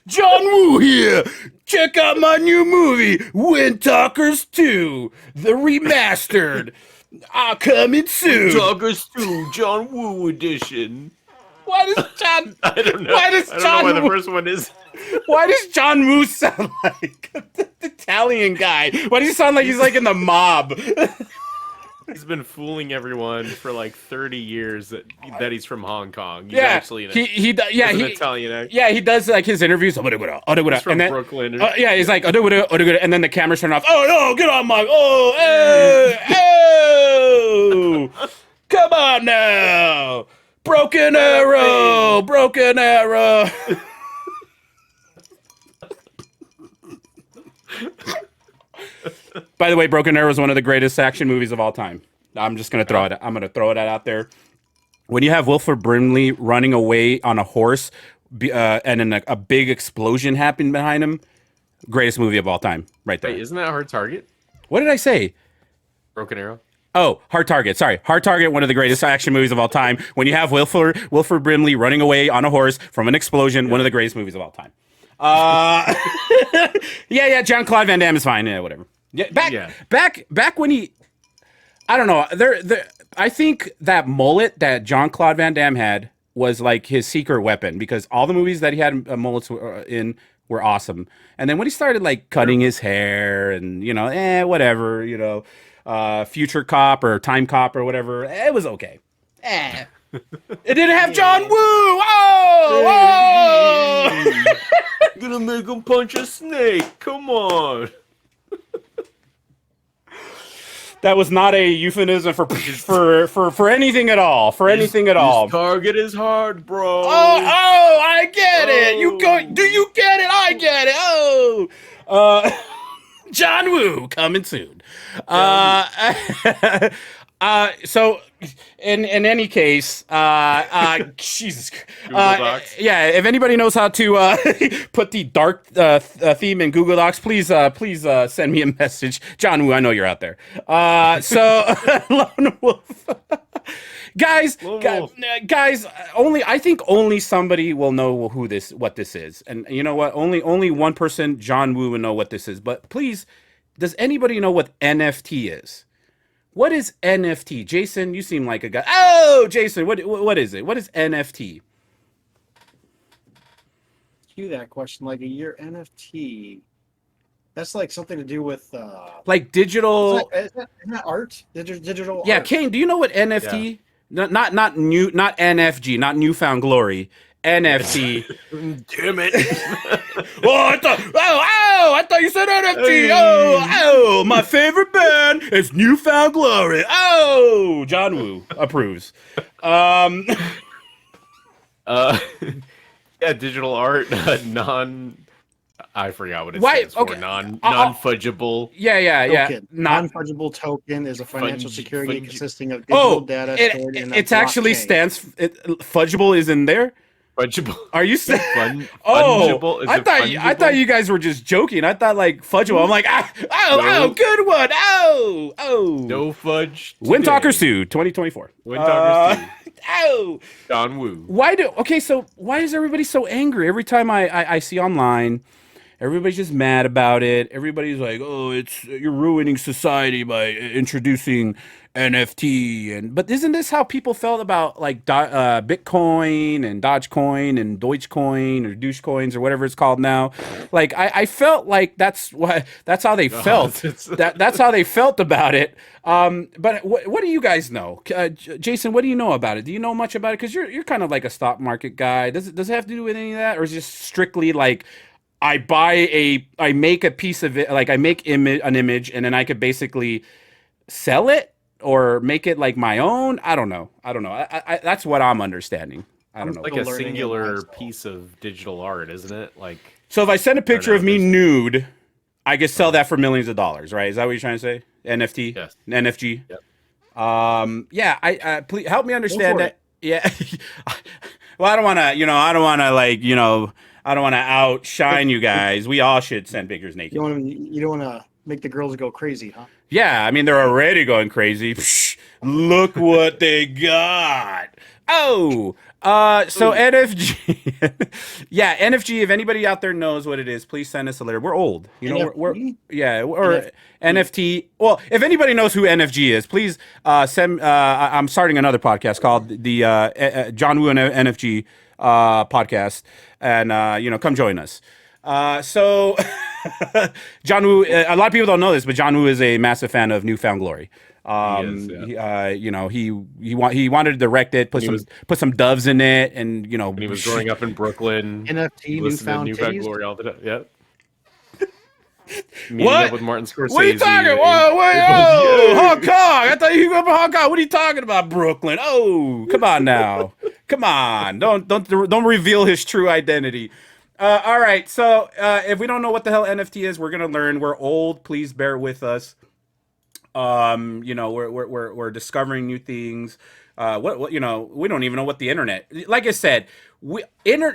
Speaker 1: John Woo here. Check out my new movie, Wind Talkers 2, the remastered. Coming soon.
Speaker 3: Talkers 2, John Woo edition.
Speaker 1: Why does John?
Speaker 3: I don't know.
Speaker 1: Why does
Speaker 3: I don't
Speaker 1: John
Speaker 3: know why
Speaker 1: Woo?
Speaker 3: the first one is.
Speaker 1: Why does John Woo sound like the Italian guy? Why does he sound like he's like in the mob?
Speaker 3: He's been fooling everyone for like 30 years that he's from Hong Kong. He's
Speaker 1: Yeah,
Speaker 3: actually
Speaker 1: he
Speaker 3: an Italian actor.
Speaker 1: Yeah, he does like his interviews.
Speaker 3: He's from
Speaker 1: and then,
Speaker 3: Brooklyn.
Speaker 1: yeah, he's like, and then the camera's turned off. Oh no, get on my, come on now, broken arrow. By the way, Broken Arrow is one of the greatest action movies of all time. I'm just gonna throw it. I'm gonna throw it out there. When you have Wilford Brimley running away on a horse, and then a big explosion happened behind him, greatest movie of all time, right there.
Speaker 3: Wait, isn't that Hard Target?
Speaker 1: What did I say?
Speaker 3: Broken Arrow.
Speaker 1: Oh, Hard Target. Sorry, Hard Target, one of the greatest action movies of all time. When you have Wilford Brimley running away on a horse from an explosion, one of the greatest movies of all time. Yeah, Jean-Claude Van Damme is fine. Yeah, whatever. Yeah, back when he, I don't know. I think that mullet that Jean-Claude Van Damme had was like his secret weapon because all the movies that he had mullets in were awesome. And then when he started like cutting his hair and whatever, Future Cop or Time Cop or whatever, it was okay. It didn't have John Woo. Oh.
Speaker 3: Gonna make him punch a snake. Come on.
Speaker 1: That was not a euphemism for anything at all. For anything at all.
Speaker 3: Target is hard, bro.
Speaker 1: Oh, I get it. Do you get it? I get it. Oh, John Woo coming soon. So in any case, Jesus, yeah. If anybody knows how to put the dark theme in Google Docs, please send me a message, John Woo. I know you're out there. So Lone Wolf, guys, I think only somebody will know what this is, and you know what? Only one person, John Woo, will know what this is. But please, does anybody know what NFT is? What is NFT? Jason, you seem like a guy. Oh, Jason, what is it? What is NFT?
Speaker 2: Cue that question like a year NFT. That's like something to do with
Speaker 1: like digital.
Speaker 2: Isn't that art? Digital.
Speaker 1: Yeah,
Speaker 2: art.
Speaker 1: Kane, do you know what NFT? Yeah. Not NFG, not Newfound Glory. NFT.
Speaker 3: Damn it.
Speaker 1: I thought you said NFT. Oh, my favorite band is Newfound Glory. Oh, John Woo approves.
Speaker 3: Yeah, digital art, I forgot what it stands for. Non-fudgeable.
Speaker 1: Yeah.
Speaker 2: Non-fungible token is a financial security consisting of digital data stored in a
Speaker 1: it actually
Speaker 2: blockchain.
Speaker 1: Fudgeable is in there.
Speaker 3: Fungible.
Speaker 1: Are you saying?
Speaker 3: Fungible? Is
Speaker 1: I thought you guys were just joking. I thought like fudgeable. I'm like, good one.
Speaker 3: No fudge.
Speaker 1: Wind Talker Sue, 2024.
Speaker 3: Wind Talker Sue. John Woo.
Speaker 1: So why is everybody so angry every time I see online? Everybody's just mad about it. Everybody's like, "Oh, you're ruining society by introducing NFT." But isn't this how people felt about like Bitcoin and Dogecoin and Dogecoin or douche coins or whatever it's called now? Like I felt like that's how they felt. That's how they felt about it. But what do you guys know, Jason? What do you know about it? Do you know much about it? Because you're kind of like a stock market guy. Does it have to do with any of that, or is it just strictly like? I make a piece of it, like I make an image, and then I could basically sell it or make it like my own. I don't know. I that's what I'm understanding. I don't know.
Speaker 3: Like a singular piece of digital art, isn't it? Like, so
Speaker 1: if I send a picture of me nude, I could sell that for millions of dollars, right? Is that what you're trying to say? NFT?
Speaker 3: Yes.
Speaker 1: NFG?
Speaker 3: Yep.
Speaker 1: Yeah. Please help me understand that. Yeah. Well, I don't want to, I don't want to outshine you guys. We all should send pictures naked.
Speaker 2: You don't want to make the girls go crazy, huh?
Speaker 1: Yeah, I mean, they're already going crazy. Psh, look what they got. Oh, so NFG. Yeah, NFG, if anybody out there knows what it is, please send us a letter. We're old. We're NFT. Well, if anybody knows who NFG is, please send. I'm starting another podcast called the John Woo and NFG podcast, and come join us. So John Woo, a lot of people don't know this, but John Woo is a massive fan of Newfound Glory. He wanted to direct it, put some doves in it, and
Speaker 3: when he was growing up in Brooklyn,
Speaker 2: NFT Newfound
Speaker 3: Glory all the time. Yep.
Speaker 1: Meeting
Speaker 3: up with Martin Scorsese.
Speaker 1: What are you talking? Whoa, Hong Kong! I thought you grew up in Hong Kong. What are you talking about, Brooklyn? Oh, come on now, come on! Don't reveal his true identity. All right. So if we don't know what the hell NFT is, we're gonna learn. We're old. Please bear with us. You know, we're discovering new things. What you know, we don't even know what the internet. Like I said,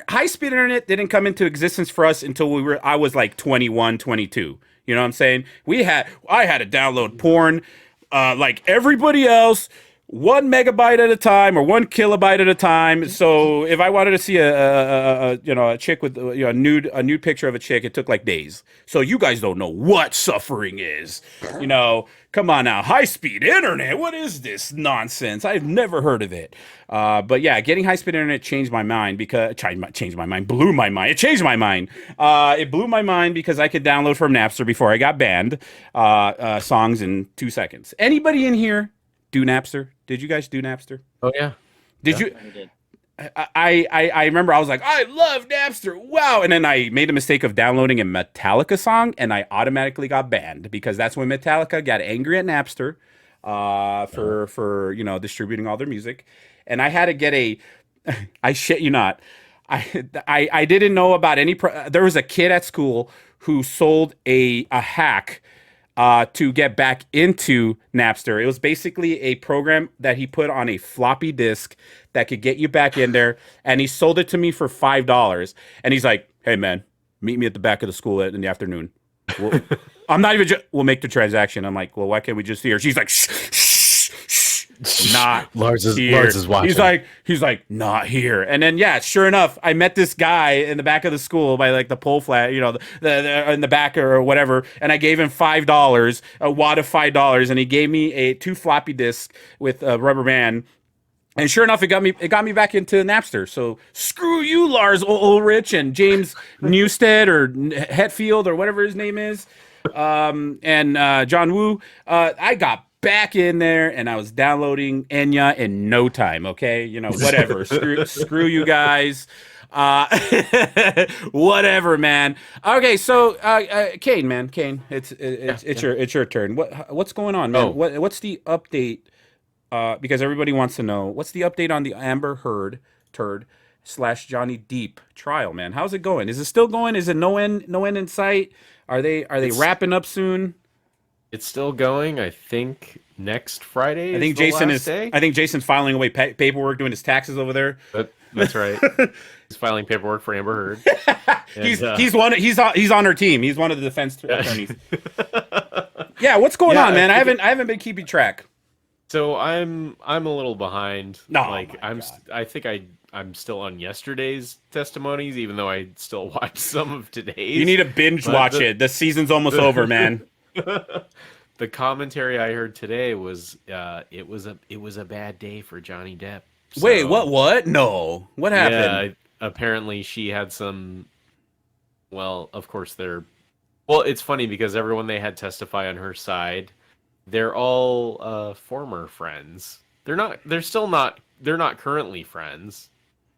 Speaker 1: high speed internet didn't come into existence for us until I was like 21, 22. You know what I'm saying? I had to download porn, like everybody else, 1 megabyte at a time or 1 kilobyte at a time. So if I wanted to see a chick with a nude picture of a chick, it took like days. So you guys don't know what suffering is. You know, come on now, high speed internet. What is this nonsense? I've never heard of it. But yeah, getting high speed internet changed my mind because changed my mind, blew my mind. It changed my mind. It blew my mind because I could download from Napster before I got banned songs in 2 seconds. Anybody in here do Napster? Did you guys do Napster?
Speaker 3: Oh yeah.
Speaker 1: Did
Speaker 3: Yeah.
Speaker 1: you?
Speaker 2: I did.
Speaker 1: I remember I was like, I love Napster. Wow. And then I made the mistake of downloading a Metallica song and I automatically got banned because that's when Metallica got angry at Napster for you know distributing all their music. And I had to get I shit you not. I didn't know about there was a kid at school who sold a hack to get back into Napster. It was basically a program that he put on a floppy disk that could get you back in there, and he sold it to me for $5. And he's like, "Hey man, meet me at the back of the school in the afternoon. I'm not even. We'll make the transaction." I'm like, "Well, why can't we just hear?" She's like, "Shh, shh, shh, not
Speaker 3: Lars is
Speaker 1: here."
Speaker 3: watching.
Speaker 1: He's like, not here. And then yeah, sure enough, I met this guy in the back of the school by like the pole flat, you know, in the back or whatever, and I gave him $5, a wad of $5, and he gave me two floppy disks with a rubber band. And sure enough, it got me back into Napster. So screw you, Lars Ulrich and James Newstead or Hetfield or whatever his name is, and John Woo. I got back in there and I was downloading Enya in no time. Okay, you know, whatever. Screw you guys. Whatever, man. Okay, so Kane, man, Kane, it's your turn. What's going on, man?
Speaker 3: Oh.
Speaker 1: What's the update? Because everybody wants to know what's the update on the Amber Heard turd / Johnny Depp trial, man. How's it going? Is it still going? Is it no end in sight? Are they wrapping up soon?
Speaker 3: It's still going. I think next Friday.
Speaker 1: I think Jason's filing away paperwork, doing his taxes over there.
Speaker 3: That's right. He's filing paperwork for Amber Heard. And,
Speaker 1: he's on her team. He's one of the defense attorneys. Yeah, what's going on, man? I haven't been keeping track.
Speaker 3: So I'm a little behind.
Speaker 1: No,
Speaker 3: like I think I'm still on yesterday's testimonies, even though I still watch some of today's.
Speaker 1: You need to binge watch it. The season's almost over, man.
Speaker 3: The commentary I heard today was it was a bad day for Johnny Depp. So,
Speaker 1: Wait, what? No, what happened?
Speaker 3: Yeah, apparently she had some. Well, of course Well, it's funny because everyone they had testify on her side, they're all former friends. They're not. They're still not. They're not currently friends.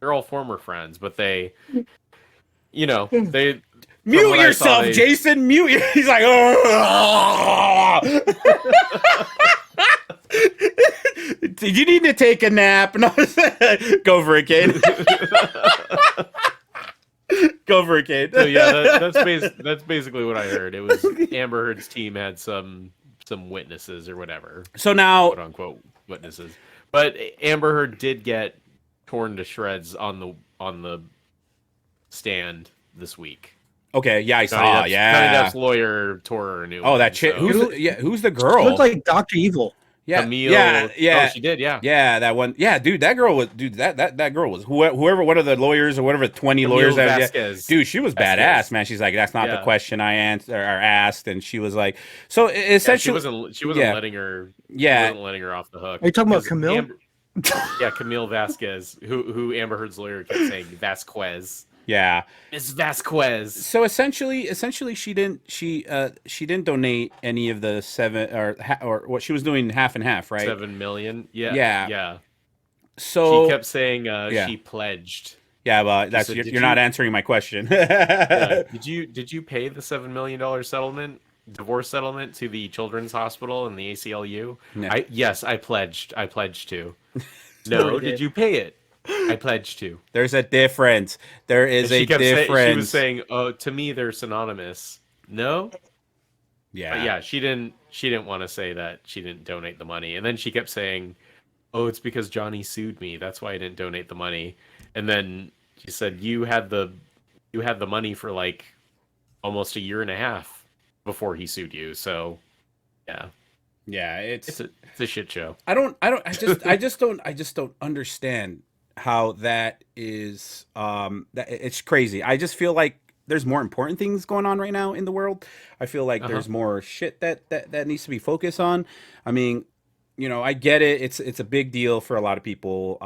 Speaker 3: They're all former friends, but they, they
Speaker 1: mute yourself, Jason. Mute. He's like, oh. Did you need to take a nap? No, go for it, kid. Go for it, kid.
Speaker 3: So yeah, that's basically what I heard. It was Amber Heard's team had some witnesses or whatever.
Speaker 1: So now,
Speaker 3: quote unquote witnesses, but Amber Heard did get torn to shreds on the stand this week.
Speaker 1: Okay, yeah, I saw.
Speaker 3: Johnny Depp's lawyer tore her a new.
Speaker 1: Oh, that chick.
Speaker 3: So.
Speaker 1: Who's the girl?
Speaker 2: She looked like Dr. Evil.
Speaker 1: Yeah,
Speaker 3: Camille.
Speaker 1: yeah.
Speaker 3: Oh, she did. Yeah.
Speaker 1: Yeah, that one. Yeah, dude, that girl was. Dude, that girl was whoever one of the lawyers or whatever 20
Speaker 3: Camille
Speaker 1: lawyers.
Speaker 3: Vasquez.
Speaker 1: Dude, she was badass, man. She's like, that's not the question I answered or asked, and she was like, so essentially,
Speaker 3: she wasn't letting her.
Speaker 1: Yeah,
Speaker 3: she wasn't letting her off the hook.
Speaker 2: Are you talking about Camille?
Speaker 3: Yeah, Camille Vasquez, who Amber Heard's lawyer kept saying Vasquez.
Speaker 1: Yeah,
Speaker 3: It's Vasquez.
Speaker 1: So essentially, she didn't donate any of the or what she was doing half and half, right?
Speaker 3: 7 million. Yeah.
Speaker 1: Yeah.
Speaker 3: Yeah.
Speaker 1: So
Speaker 3: she kept saying she pledged.
Speaker 1: Yeah, well, that's
Speaker 3: said,
Speaker 1: you're not answering my question.
Speaker 3: Yeah. Did you pay the $7 million divorce settlement to the Children's Hospital and the ACLU?
Speaker 1: No.
Speaker 3: Yes, I pledged to. No, did you pay it? I pledge to.
Speaker 1: There's a difference. There
Speaker 3: And
Speaker 1: is a
Speaker 3: she kept saying, she was
Speaker 1: difference.
Speaker 3: saying, "Oh, to me, they're synonymous." No, but
Speaker 1: Yeah.
Speaker 3: yeah, she didn't want to say that she didn't donate the money, and then she kept saying, "Oh, it's because Johnny sued me. That's why I didn't donate the money." And then she said, you had the money for like almost a year and a half before he sued you. So yeah,
Speaker 1: Yeah,
Speaker 3: it's a shit show.
Speaker 1: I just don't understand how that is that it's crazy. I just feel like there's more important things going on right now in the world. I feel like
Speaker 3: Uh-huh.
Speaker 1: there's more shit that needs to be focused on. I mean, you know, I get it. It's a big deal for a lot of people.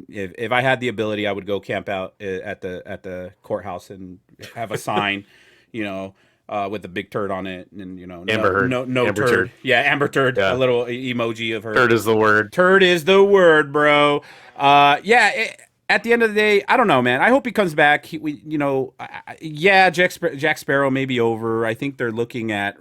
Speaker 1: If I had the ability, I would go camp out at the courthouse and have a sign, you know, with a big turd on it, and you know,
Speaker 3: Amber Heard,
Speaker 1: no
Speaker 3: Amber
Speaker 1: turd.
Speaker 3: Turd.
Speaker 1: Yeah, Amber Turd, a
Speaker 3: Yeah,
Speaker 1: little emoji of her.
Speaker 3: turd is the word.
Speaker 1: Turd is the word, bro. Yeah. At the end of the day, I don't know, man. I hope he comes back. You know, yeah, Jack Sparrow may be over. I think they're looking at.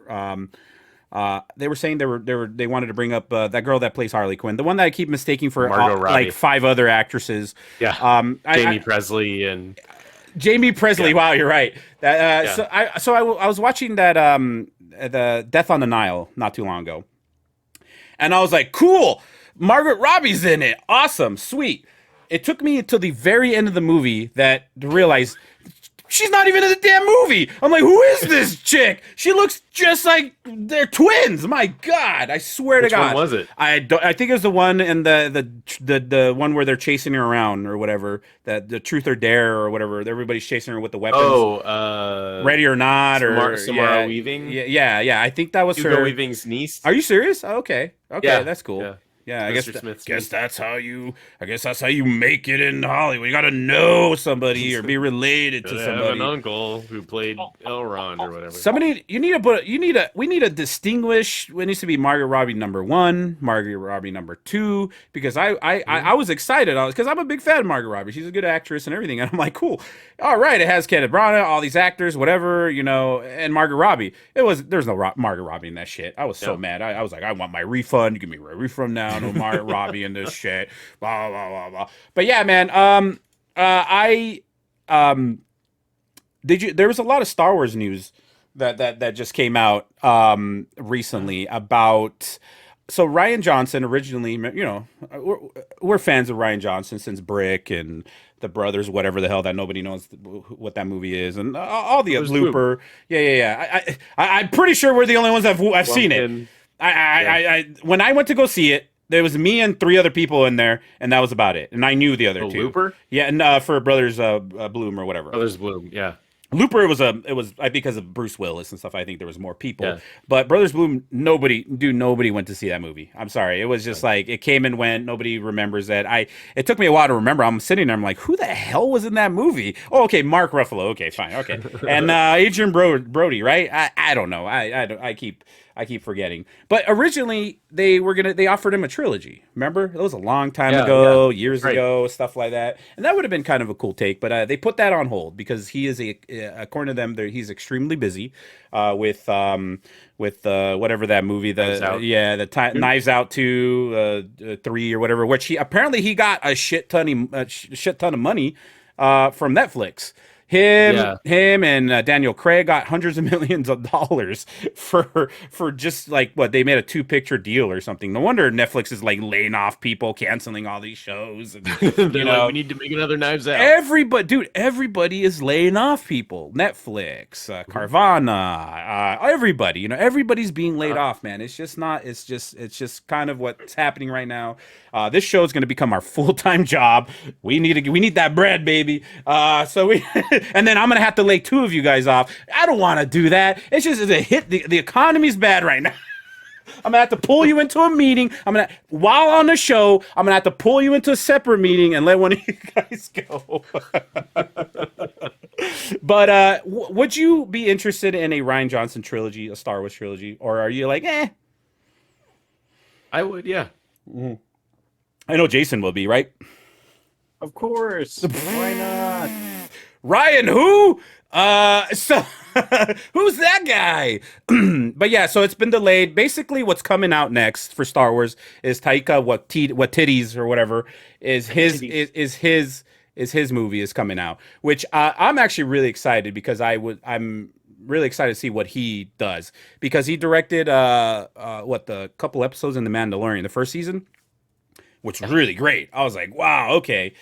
Speaker 1: They were saying they wanted to bring up that girl that plays Harley Quinn, the one that I keep mistaking for
Speaker 3: Margot
Speaker 1: like
Speaker 3: Robbie.
Speaker 1: 5 other actresses.
Speaker 3: Yeah, Jamie Presley and
Speaker 1: Jamie Presley.
Speaker 3: yeah,
Speaker 1: Wow, you're right. That,
Speaker 3: yeah.
Speaker 1: I was watching that the Death on the Nile not too long ago, and I was like, cool. Margaret Robbie's in it. Awesome, sweet. It took me until the very end of the movie to realize she's not even in the damn movie. I'm like, who is this chick? She looks just like they're twins. My God, I swear
Speaker 3: Which
Speaker 1: to God.
Speaker 3: one was it?
Speaker 1: I think it was the one in the one where they're chasing her around or whatever. The Truth or Dare or whatever. Everybody's chasing her with the weapons.
Speaker 3: Oh,
Speaker 1: Ready or Not or
Speaker 3: Samara Weaving.
Speaker 1: Yeah. I think that was
Speaker 3: Hugo
Speaker 1: her.
Speaker 3: Weaving's niece.
Speaker 1: Are you serious? Oh, okay,
Speaker 3: Yeah,
Speaker 1: that's cool.
Speaker 3: yeah.
Speaker 1: Yeah, I
Speaker 3: Mr. Smith's
Speaker 1: guess
Speaker 3: niece.
Speaker 1: that's how you. I guess that's how you make it in Hollywood. You got to know somebody or be related to
Speaker 3: I have an
Speaker 1: somebody.
Speaker 3: uncle who played Elrond or whatever.
Speaker 1: Somebody we need a distinguish. It needs to be Margaret Robbie #1, Margaret Robbie #2, because I was excited because I'm a big fan of Margaret Robbie. She's a good actress and everything, and I'm like, cool. All right, it has Kenneth Branagh, all these actors, whatever, you know, and Margaret Robbie. There's no Margaret Robbie in that shit. I was so mad. I was like, I want my refund. Give me my refund now. No Margaret Robbie in this shit. Blah blah blah blah. But yeah, man. I did you? There was a lot of Star Wars news that just came out recently about. So Ryan Johnson originally, you know, we're fans of Ryan Johnson since Brick and the Brothers, whatever the hell that nobody knows what that movie is, and all the
Speaker 3: Brothers
Speaker 1: Looper. Yeah. I'm pretty sure we're the only ones I've seen it.
Speaker 3: Lumpkin.
Speaker 1: I when I went to go see it, there was me and 3 other people in there, and that was about it. And I knew the other
Speaker 3: Oh,
Speaker 1: 2.
Speaker 3: Looper?
Speaker 1: Yeah, and for Brothers Bloom or whatever.
Speaker 3: Brothers Bloom. Yeah.
Speaker 1: Looper it was because of Bruce Willis and stuff. I think there was more people,
Speaker 3: Yeah.
Speaker 1: but Brothers Bloom, nobody went to see that movie. I'm sorry, it was just like it came and went. Nobody remembers that. It took me a while to remember. I'm sitting there, I'm like, who the hell was in that movie? Oh, okay, Mark Ruffalo. Okay, fine, okay, and Adrian Brody, right? I don't know. I keep forgetting. But originally they offered him a trilogy. Remember? That was a long time ago, years
Speaker 3: Right.
Speaker 1: ago, stuff like that. And that would have been kind of a cool take, but they put that on hold because he is according to them, he's extremely busy with whatever that movie,
Speaker 3: Knives Out.
Speaker 1: Knives Out 2, 3 or whatever, which he got a shit ton of money from Netflix. Him and Daniel Craig got hundreds of millions of dollars for just like what they made a 2-picture deal or something. No wonder Netflix is like laying off people, canceling all these shows. And,
Speaker 3: They're like, we need to make another Knives Out.
Speaker 1: everybody is laying off people. Netflix, Carvana, everybody. You know, everybody's being laid off, man. It's just not. It's just kind of what's happening right now. This show is going to become our full-time job. We need that bread, baby. And then I'm gonna have to lay 2 of you guys off. I don't want to do that. It's just a hit. The economy's bad right now. I'm gonna have to pull you into a meeting. While on the show, I'm gonna have to pull you into a separate meeting and let one of you guys go. But would you be interested in a Ryan Johnson trilogy, a Star Wars trilogy, or are you like, eh?
Speaker 3: I would, yeah.
Speaker 1: I know Jason will be, right?
Speaker 2: Of course. Why not?
Speaker 1: Ryan who? So who's that guy? But yeah, so it's been delayed. Basically, what's coming out next for Star Wars is Taika Waititi's or whatever is his
Speaker 2: Titties.
Speaker 1: is his movie is coming out, which I'm actually really excited because I'm really excited to see what he does because he directed what the couple episodes in The Mandalorian, the first season, which was really great. I was like, wow, okay.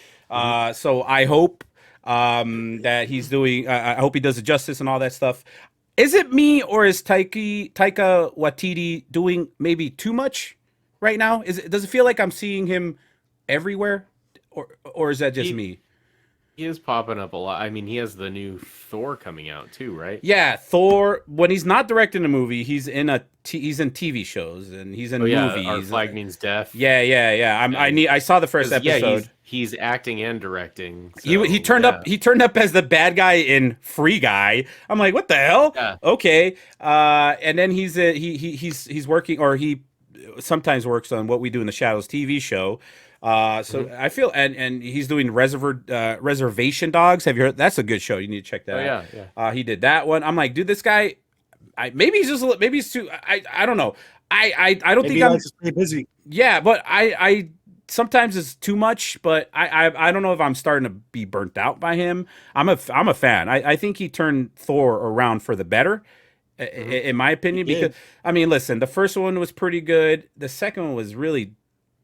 Speaker 1: So I hope that he's doing. I hope he does it justice and all that stuff. Is it me or is Taika Waititi doing maybe too much right now? Does it feel like I'm seeing him everywhere, or is that just
Speaker 3: He,
Speaker 1: me?
Speaker 3: he is popping up a lot. I mean, he has the new Thor coming out too, right?
Speaker 1: Yeah, Thor. When he's not directing a movie, he's in TV shows and he's in
Speaker 3: Oh yeah,
Speaker 1: movies.
Speaker 3: Our Flag Means Death.
Speaker 1: Yeah. I saw the first
Speaker 3: 'Cause, yeah,
Speaker 1: episode.
Speaker 3: he's acting and directing.
Speaker 1: He
Speaker 3: So,
Speaker 1: turned
Speaker 3: yeah.
Speaker 1: up. He turned up as the bad guy in Free Guy. I'm like, what the hell?
Speaker 3: Yeah.
Speaker 1: Okay. And then he's working, or he sometimes works on What We Do in the Shadows TV show. So I feel, and he's doing Reservation Dogs. Have you heard? That's a good show. You need to check that
Speaker 3: Oh
Speaker 1: out.
Speaker 3: yeah.
Speaker 1: He did that one. I'm like, dude, this guy. Maybe he's too. I don't know. I don't
Speaker 2: Maybe
Speaker 1: think
Speaker 2: he
Speaker 1: I'm.
Speaker 2: likes to stay busy.
Speaker 1: Yeah, but I sometimes it's too much, but I don't know if I'm starting to be burnt out by him. I'm a fan. I think he turned Thor around for the better, in my opinion.
Speaker 2: He did.
Speaker 1: Because I mean, listen, the first one was pretty good. The second one was really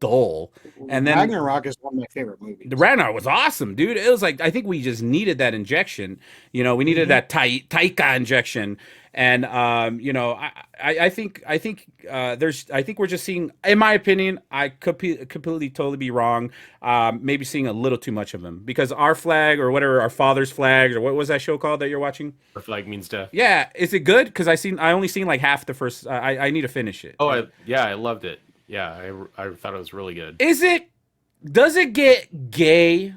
Speaker 1: dull, and then
Speaker 2: Ragnarok is one of my favorite movies.
Speaker 1: the Ragnar was awesome, dude. It was like I think we just needed that injection. You know, we needed that Taika injection, and I think I think we're just seeing, in my opinion, I could completely totally be wrong. Maybe seeing a little too much of him because Our Flag or whatever, Our Father's Flags, or what was that show called that you're watching?
Speaker 3: Our Flag Means Death.
Speaker 1: Yeah, is it good? Because I only seen like half the first. I need to finish it.
Speaker 3: Oh, I loved it. Yeah, I thought it was really good.
Speaker 1: Is it? Does it get gay?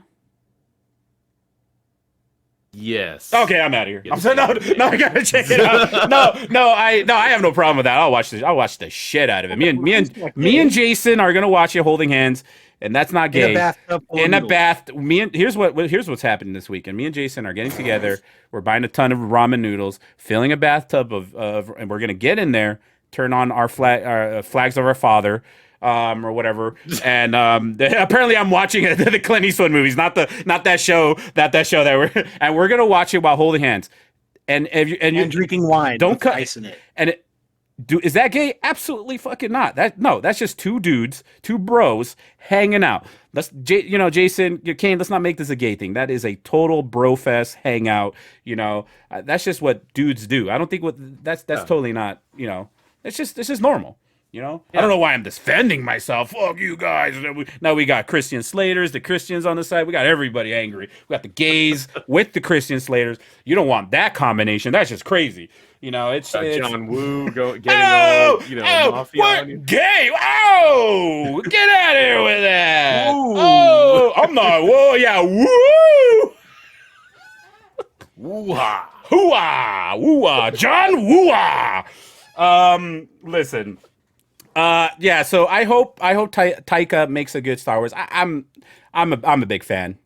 Speaker 3: Yes.
Speaker 1: Okay, I'm out of here.
Speaker 3: Yes.
Speaker 1: I'm no, I gotta check it out. No, I have no problem with that. I'll watch the shit out of it. Me and Jason are gonna watch it holding hands, and that's not gay.
Speaker 2: In a bathtub. full of
Speaker 1: In a
Speaker 2: noodles.
Speaker 1: bath. Here's what's happening this weekend. Me and Jason are getting together. We're buying a ton of ramen noodles, filling a bathtub of and we're gonna get in there, turn on our flags of our father. Or whatever, and apparently I'm watching the Clint Eastwood movies, not that show that we're gonna watch it while holding hands, and
Speaker 2: And drinking wine.
Speaker 1: don't
Speaker 2: with
Speaker 1: cut
Speaker 2: ice in it.
Speaker 1: and is that gay? Absolutely fucking not. That's just two dudes, two bros hanging out. Jason, Kane. Let's not make this a gay thing. That is a total bro fest hangout. That's just what dudes do. I don't think that's totally not. It's just normal. I don't know why I'm defending myself. Fuck you guys. Now we got Christian Slaters, the Christians on the side. We got everybody angry. We got the gays with the Christian Slaters. You don't want that combination. That's just crazy. It's
Speaker 3: John Woo getting all mafia
Speaker 1: what
Speaker 3: on you.
Speaker 1: gay? Oh, get out of here with that.
Speaker 3: Woo.
Speaker 1: Oh, I'm not. Whoa, yeah, woo.
Speaker 3: Woo-ha.
Speaker 1: Hoo-ah, woo-ah, John woo-ah. Listen. Yeah, so I hope Taika makes a good Star Wars. I'm a big fan,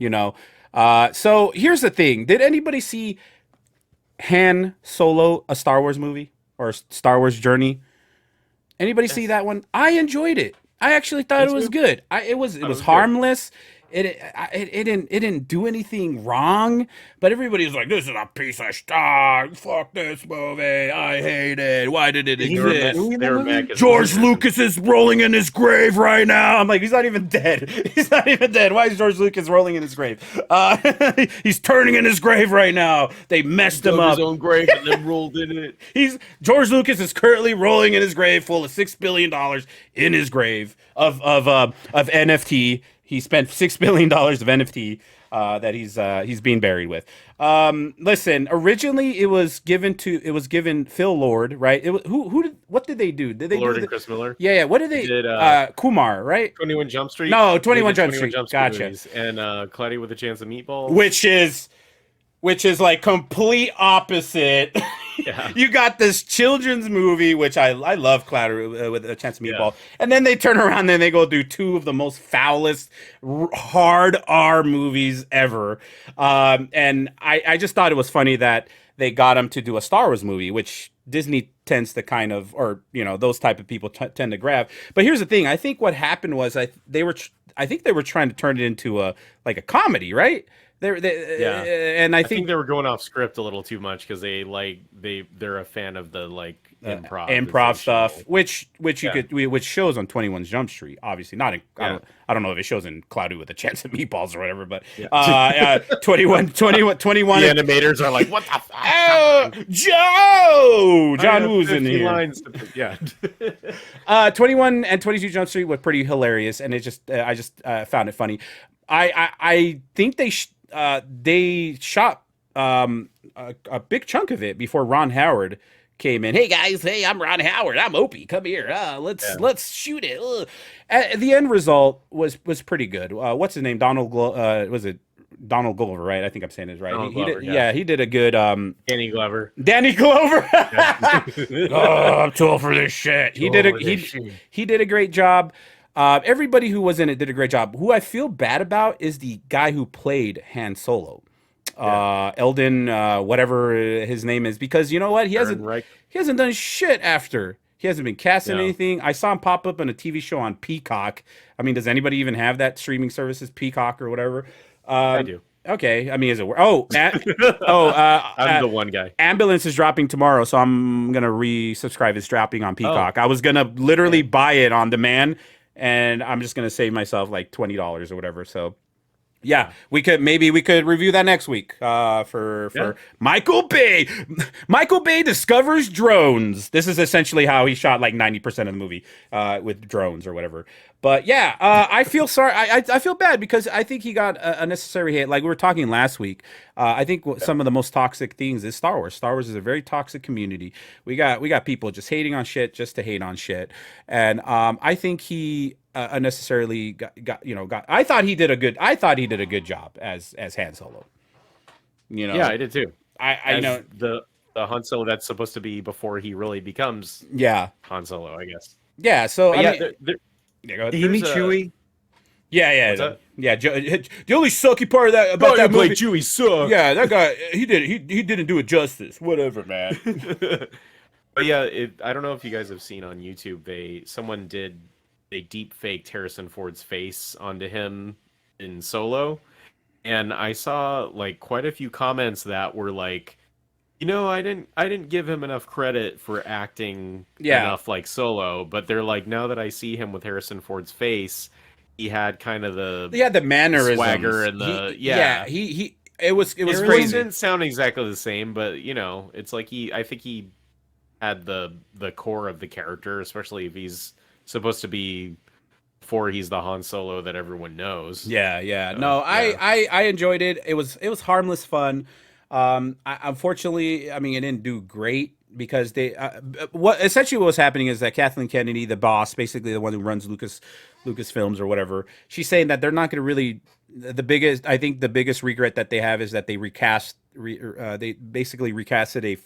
Speaker 1: So here's the thing: did anybody see Han Solo, a Star Wars movie or Star Wars Journey? Anybody see that one? I enjoyed it. I actually thought it was good. It was
Speaker 3: was good.
Speaker 1: harmless. It didn't do anything wrong, but everybody was like, "This is a piece of stock. Fuck this movie. I hate it. Why did it
Speaker 2: Did he
Speaker 3: They were
Speaker 1: exist?"
Speaker 2: Who in
Speaker 3: they
Speaker 2: the
Speaker 3: were
Speaker 2: movie?
Speaker 3: back as
Speaker 1: George
Speaker 3: losers.
Speaker 1: Lucas is rolling in his grave right now. I'm like, he's not even dead. He's not even dead. Why is George Lucas rolling in his grave? He's turning in his grave right now. They messed him
Speaker 3: Dug
Speaker 1: up.
Speaker 3: his own grave and then rolled in it.
Speaker 1: George Lucas is currently rolling in his grave, full of $6 billion in his grave of NFT. He spent $6 billion of NFT that he's being buried with. Listen, originally it was given Phil Lord, right? What did they do? Did they
Speaker 3: Lord
Speaker 1: do
Speaker 3: and Chris Miller.
Speaker 1: Yeah. What did they?
Speaker 3: Did,
Speaker 1: Kumar, right?
Speaker 3: 21 Jump Street.
Speaker 1: No,
Speaker 3: They
Speaker 1: 21
Speaker 3: did
Speaker 1: Jump Street. Gotcha.
Speaker 3: movies. And Cloudy with a Chance of Meatballs.
Speaker 1: Which is which is like complete opposite.
Speaker 3: Yeah.
Speaker 1: You got this children's movie, which I love, Cloud with a Chance of
Speaker 3: Yeah.
Speaker 1: Meatball, and then they turn around and they go do two of the most foulest hard R movies ever. And I just thought it was funny that they got him to do a Star Wars movie, which Disney tends to kind of, or those type of people tend to grab. But here's the thing: I think what happened was I think they were trying to turn it into a comedy, right?
Speaker 3: Yeah.
Speaker 1: And I
Speaker 3: I think
Speaker 1: think
Speaker 3: they were going off script a little too much because they're a fan of the
Speaker 1: improv stuff, which you
Speaker 3: Yeah.
Speaker 1: could which shows on 21 Jump Street. Obviously, not in,
Speaker 3: Yeah.
Speaker 1: I don't know if it shows in Cloudy with a Chance of Meatballs or whatever, but
Speaker 3: Yeah.
Speaker 1: 21
Speaker 3: The animators are like, what the fuck?
Speaker 1: Oh, Joe! John Woo's in
Speaker 3: 50
Speaker 1: here.
Speaker 3: lines yeah.
Speaker 1: 21 and 22 Jump Street were pretty hilarious, and it just I just found it funny. I think they shot a big chunk of it before Ron Howard came in. Hey guys, hey, I'm Ron Howard. I'm Opie. Come here. Let's shoot it. The end result was pretty good. What's his name? Was it Donald Glover, right? I think I'm saying it right.
Speaker 3: Donald
Speaker 1: He
Speaker 3: Glover,
Speaker 1: did,
Speaker 3: yeah.
Speaker 1: yeah, he did a good
Speaker 3: Danny Glover.
Speaker 1: Danny Glover. Oh, I'm too old for this shit. He did a great job. Everybody who was in it did a great job. Who I feel bad about is the guy who played Han Solo. Eldon, whatever his name is, because you know what? He hasn't done shit after. He hasn't been cast in anything. I saw him pop up in a TV show on Peacock. I mean, does anybody even have that streaming services, Peacock or whatever?
Speaker 3: I do.
Speaker 1: Okay, I mean, is it?
Speaker 3: I'm the one guy.
Speaker 1: Ambulance is dropping tomorrow, so I'm gonna resubscribe. It's dropping on Peacock. I was gonna literally buy it on demand, and I'm just gonna save myself like $20 or whatever. So. Yeah, we could review that next week for Michael Bay. Michael Bay discovers drones. This is essentially how he shot like 90% of the movie with drones or whatever. But yeah, I feel sorry. I feel bad because I think he got a necessary hit. Like we were talking last week. I think some of the most toxic things is Star Wars. Star Wars is a very toxic community. We got people just hating on shit just to hate on shit, and I think he. Unnecessarily got. I thought he did a good job as Han Solo.
Speaker 3: Yeah, I did too.
Speaker 1: I know
Speaker 3: the Han Solo that's supposed to be before he really becomes Han Solo, I guess.
Speaker 1: Yeah. So
Speaker 3: But
Speaker 2: Did he meet Chewie?
Speaker 1: Yeah. The only sucky part of that
Speaker 3: about
Speaker 1: that movie.
Speaker 3: Chewie suck.
Speaker 1: Yeah, that guy. He didn't do it justice. Whatever, man.
Speaker 3: But yeah, I don't know if you guys have seen on YouTube. Someone did. They deep faked Harrison Ford's face onto him in Solo, and I saw like quite a few comments that were like, I didn't give him enough credit for acting enough like Solo, but they're like, now that I see him with Harrison Ford's face, he had kind of the
Speaker 1: mannerisms,
Speaker 3: swagger, and
Speaker 1: it was
Speaker 3: His
Speaker 1: crazy.
Speaker 3: voice didn't sound exactly the same, but it's like I think he had the core of the character, especially if he's supposed to be before he's the Han Solo that everyone knows.
Speaker 1: Yeah. No, I enjoyed it. It was harmless fun. Unfortunately, I mean, it didn't do great because what was happening is that Kathleen Kennedy, the boss, basically the one who runs Lucasfilms or whatever, she's saying that they're not going to really. I think the biggest regret that they have is that they they basically recasted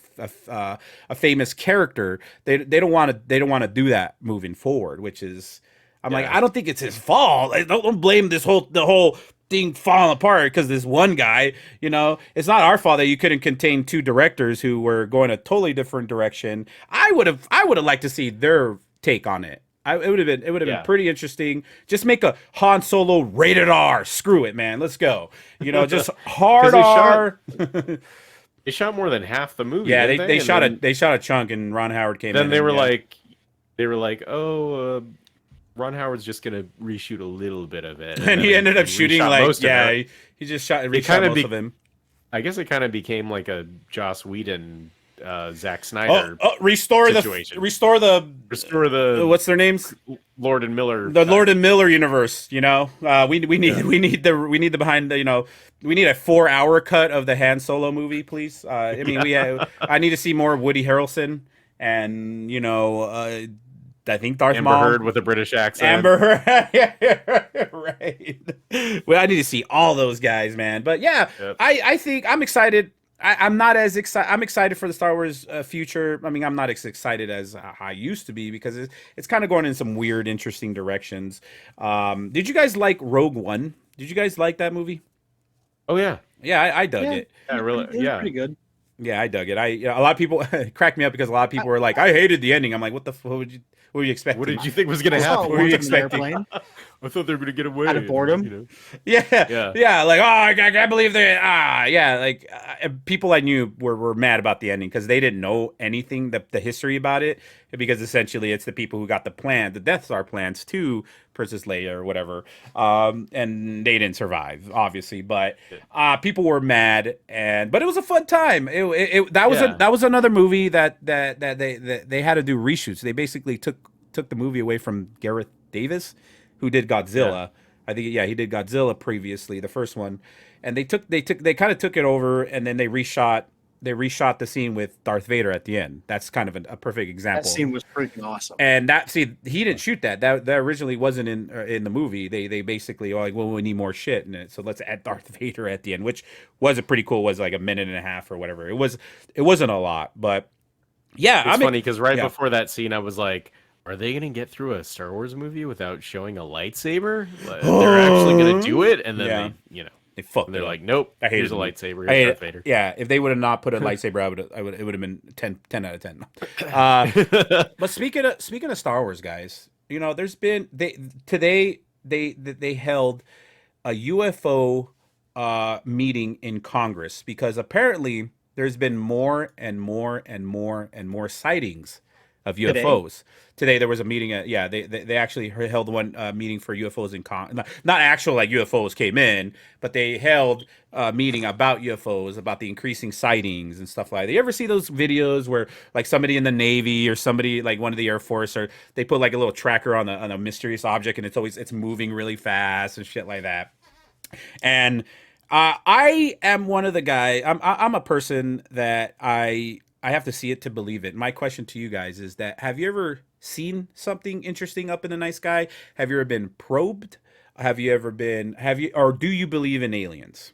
Speaker 1: a famous character. They don't want to do that moving forward, which is I'm like, I don't think it's his fault. Don't blame the whole thing falling apart because this one guy. It's not our fault that you couldn't contain two directors who were going a totally different direction. I would have liked to see their take on it. It would have been pretty interesting. Just make a Han Solo rated R. Screw it, man. Let's go. Just hard R.
Speaker 3: They shot more than half the movie.
Speaker 1: Yeah, they shot a chunk, and Ron Howard came in.
Speaker 3: Then they were like, oh, Ron Howard's just gonna reshoot a little bit of it,
Speaker 1: and he ended up shooting he just reshot most of him.
Speaker 3: I guess it kind of became like a Joss Whedon. Zack Snyder
Speaker 1: restore
Speaker 3: situation.
Speaker 1: restore the what's their names?
Speaker 3: Lord and Miller.
Speaker 1: The Lord and Miller universe, we need the behind the we need a 4-hour cut of the Han Solo movie, please. I mean I need to see more of Woody Harrelson and I think Darth
Speaker 3: Amber
Speaker 1: Maul.
Speaker 3: Heard with a British accent.
Speaker 1: Amber Heard. right. Well, I need to see all those guys, man. But yeah,
Speaker 3: Yep.
Speaker 1: I think I'm excited. I'm not as excited. I'm excited for the Star Wars future. I mean, I'm not as excited as I used to be because it's kind of going in some weird, interesting directions. Did you guys like Rogue One? Did you guys like that movie?
Speaker 3: Oh yeah.
Speaker 1: Yeah, I dug
Speaker 2: Yeah,
Speaker 1: it.
Speaker 3: Yeah, really.
Speaker 2: it was
Speaker 3: Yeah.
Speaker 2: pretty good.
Speaker 1: Yeah, I dug it. A lot of people it cracked me up because a lot of people were like, "I hated the ending." I'm like, what were you expecting?
Speaker 3: What did you think was gonna
Speaker 2: I saw
Speaker 3: happen?
Speaker 2: it
Speaker 1: were you
Speaker 2: once on an
Speaker 1: expecting?
Speaker 2: airplane.
Speaker 3: I thought they were gonna get away.
Speaker 2: Out of boredom?
Speaker 3: You know?
Speaker 1: Yeah,
Speaker 3: Yeah.
Speaker 1: yeah, like, oh, I can't believe they, yeah, like people I knew were mad about the ending because they didn't know anything, the history about it, because essentially it's the people who got the Death Star plans to Princess Leia or whatever, and they didn't survive, obviously, but people were mad, but it was a fun time. That was another movie that they had to do reshoots. They basically took the movie away from Gareth Davis, who did Godzilla. I think he did Godzilla previously, the first one, and they kind of took it over, and then they reshot the scene with Darth Vader at the end. That's kind of a perfect example.
Speaker 2: That scene was freaking awesome.
Speaker 1: And he didn't shoot that. That originally wasn't in the movie. They basically were like, well, we need more shit in it, so let's add Darth Vader at the end, which was a pretty cool. Was like a minute and a half or whatever. It wasn't a lot, but yeah,
Speaker 3: It's funny because before that scene, I was like, are they going to get through a Star Wars movie without showing a lightsaber? Like, they're actually going to do it, and then
Speaker 1: they fucked.
Speaker 3: they're like, nope.
Speaker 1: I hated
Speaker 3: here's a
Speaker 1: it.
Speaker 3: lightsaber. Here's Darth Vader.
Speaker 1: Yeah, if they would have not put a lightsaber, it would have been 10 out of 10. But speaking of Star Wars, guys, there's been they held a UFO meeting in Congress because apparently there's been more and more and more and more sightings of UFOs. Today there was a meeting they actually held one meeting for UFOs in not actual like UFOs came in, but they held a meeting about UFOs, about the increasing sightings and stuff like that. You ever see those videos where like somebody in the Navy or somebody like one of the Air Force, or they put like a little tracker on a mysterious object and it's moving really fast and shit like that? And I am one of the guys. I'm a person that I have to see it to believe it. My question to you guys is that have you ever seen something interesting up in the night sky? Have you ever been probed? Or do you believe in aliens?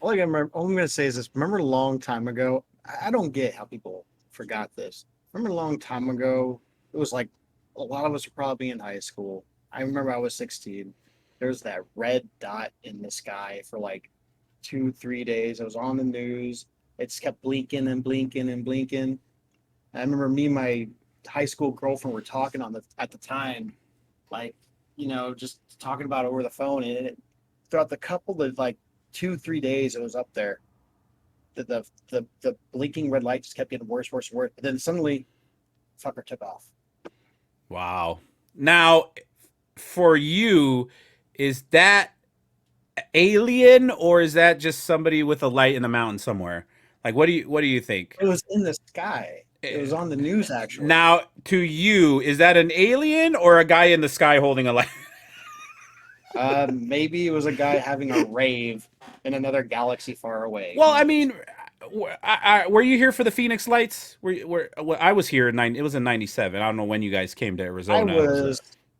Speaker 2: All I'm going to say is this. Remember a long time ago, I don't get how people forgot this. Remember a long time ago, it was like a lot of us were probably in high school. I remember I was 16. There's that red dot in the sky for like 2-3 days. It was on the news. It just kept blinking and blinking and blinking. I remember me and my high school girlfriend were talking at the time, like, just talking about it over the phone. And throughout the couple of like 2-3 days, it was up there. The blinking red light just kept getting worse, worse, worse. But then suddenly, fucker took off.
Speaker 1: Wow. Now, for you, is that alien or is that just somebody with a light in the mountain somewhere? Like, what do you think?
Speaker 2: It was in the sky. It was on the news, actually.
Speaker 1: Now, to you, is that an alien or a guy in the sky holding a light?
Speaker 2: Maybe it was a guy having a rave in another galaxy far away.
Speaker 1: Well, I mean, were you here for the Phoenix Lights? I was here it was in '97. I don't know when you guys came to Arizona.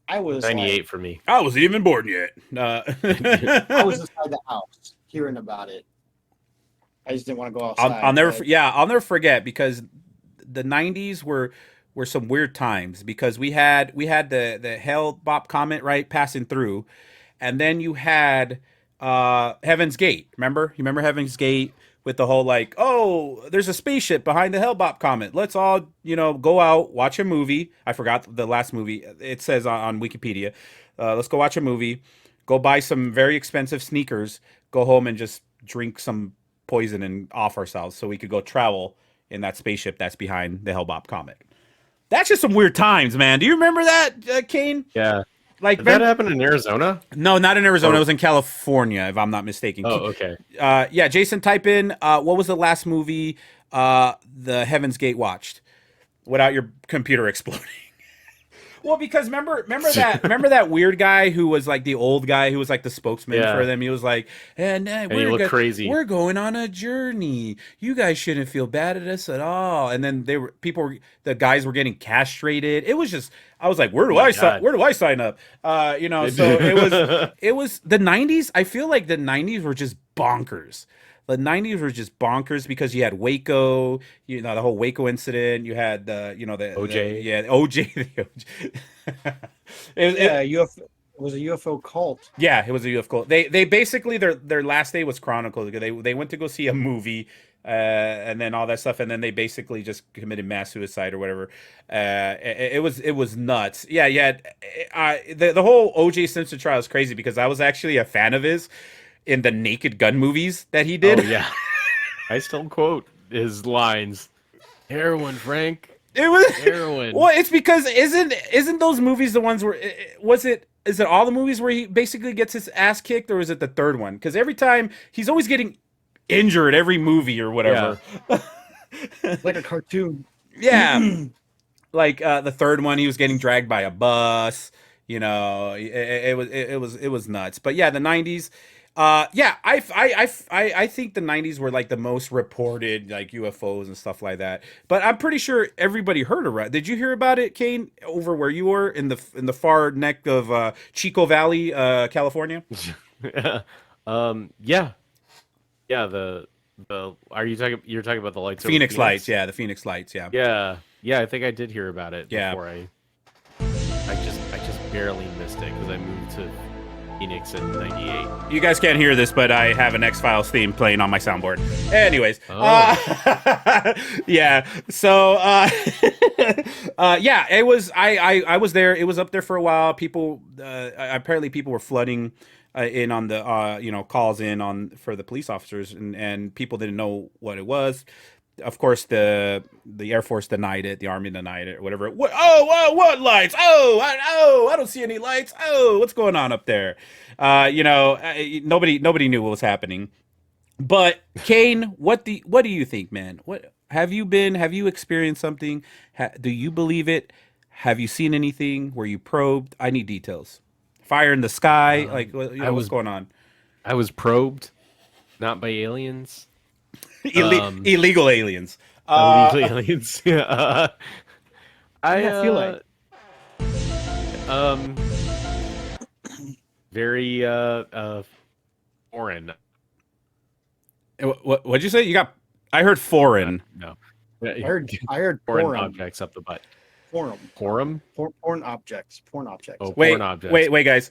Speaker 2: I was
Speaker 3: 98 for me.
Speaker 1: I wasn't even born yet.
Speaker 2: I was inside the house hearing about it. I just didn't want to go outside.
Speaker 1: I'll never forget because the '90s were some weird times because we had the Hell Bop comet right passing through, and then you had Heaven's Gate. You remember Heaven's Gate with the whole like, oh, there's a spaceship behind the Hell Bop comet. Let's all go out, watch a movie. I forgot the last movie. It says on Wikipedia. Let's go watch a movie. Go buy some very expensive sneakers. Go home and just drink some poison and off ourselves so we could go travel in that spaceship that's behind the Hellbop comet. That's just some weird times, man. Do you remember that, Kane?
Speaker 3: Yeah.
Speaker 1: Like,
Speaker 3: did that happen in Arizona?
Speaker 1: No, not in Arizona. It was in California, if I'm not mistaken.
Speaker 3: Oh, okay.
Speaker 1: Yeah, Jason, type in what was the last movie the Heaven's Gate watched without your computer exploding. Well, because remember that weird guy who was like the old guy who was like the spokesman for
Speaker 3: Yeah.
Speaker 1: them. He was like, and
Speaker 3: he looked crazy.
Speaker 1: we're going on a journey. You guys shouldn't feel bad at us at all. And then the guys were getting castrated. It was just, I was like,
Speaker 3: Oh my God.
Speaker 1: where do I sign up? So it was the '90s. I feel like the '90s were just bonkers. The '90s were just bonkers because you had Waco, the whole Waco incident. You had the
Speaker 3: OJ.
Speaker 1: OJ. The OJ.
Speaker 2: Yeah, UFO, it was a UFO cult.
Speaker 1: Yeah, it was a UFO. They basically their last day was chronicled. They went to go see a movie, and then all that stuff, and then they basically just committed mass suicide or whatever. It was nuts. Yeah, yeah. The whole OJ Simpson trial is crazy because I was actually a fan of his in the Naked Gun movies that he did.
Speaker 3: Oh yeah. I still quote his lines. Heroin, Frank.
Speaker 1: It was
Speaker 3: Heroin.
Speaker 1: Well, it's because isn't those movies the ones where is it all the movies where he basically gets his ass kicked, or is it the third one? Because every time he's always getting injured every movie or whatever.
Speaker 2: Like a cartoon.
Speaker 1: Yeah. Like the third one, he was getting dragged by a bus. It was nuts. But yeah, the '90s. Yeah, I think the '90s were like the most reported like UFOs and stuff like that. But I'm pretty sure everybody heard about it. Did you hear about it, Kane, over where you were in the far neck of Chico Valley, California?
Speaker 3: Yeah. Yeah, the you're talking about the lights over
Speaker 1: Phoenix
Speaker 3: Phoenix?
Speaker 1: Lights, yeah, the Phoenix Lights, yeah.
Speaker 3: Yeah. Yeah, I think I did hear about it
Speaker 1: Yeah.
Speaker 3: before I just barely missed it because I moved to Phoenix in '98.
Speaker 1: You guys can't hear this, but I have an X-Files theme playing on my soundboard. Anyways, yeah. So, yeah, it was. I was there. It was up there for a while. People apparently people were flooding in on the calls in on for the police officers, and people didn't know what it was. Of course, the Air Force denied it, the Army denied it, or whatever. What lights? I don't see any lights. Oh, what's going on up there? Nobody knew what was happening. But Kane, what do you think, man? What have you experienced something? Do you believe it? Have you seen anything? Were you probed? I need details. Fire in the sky, what's going on?
Speaker 3: I was probed, not by aliens.
Speaker 1: Illegal aliens.
Speaker 3: Illegal aliens. Yeah.
Speaker 2: I feel like
Speaker 3: very foreign.
Speaker 1: What'd you say? I heard foreign.
Speaker 3: No.
Speaker 2: I heard
Speaker 3: foreign
Speaker 2: porn
Speaker 3: objects up the butt.
Speaker 2: Porn.
Speaker 3: Porn?
Speaker 2: Porn objects. Porn objects.
Speaker 3: Oh,
Speaker 1: Wait,
Speaker 3: porn objects.
Speaker 1: wait, guys.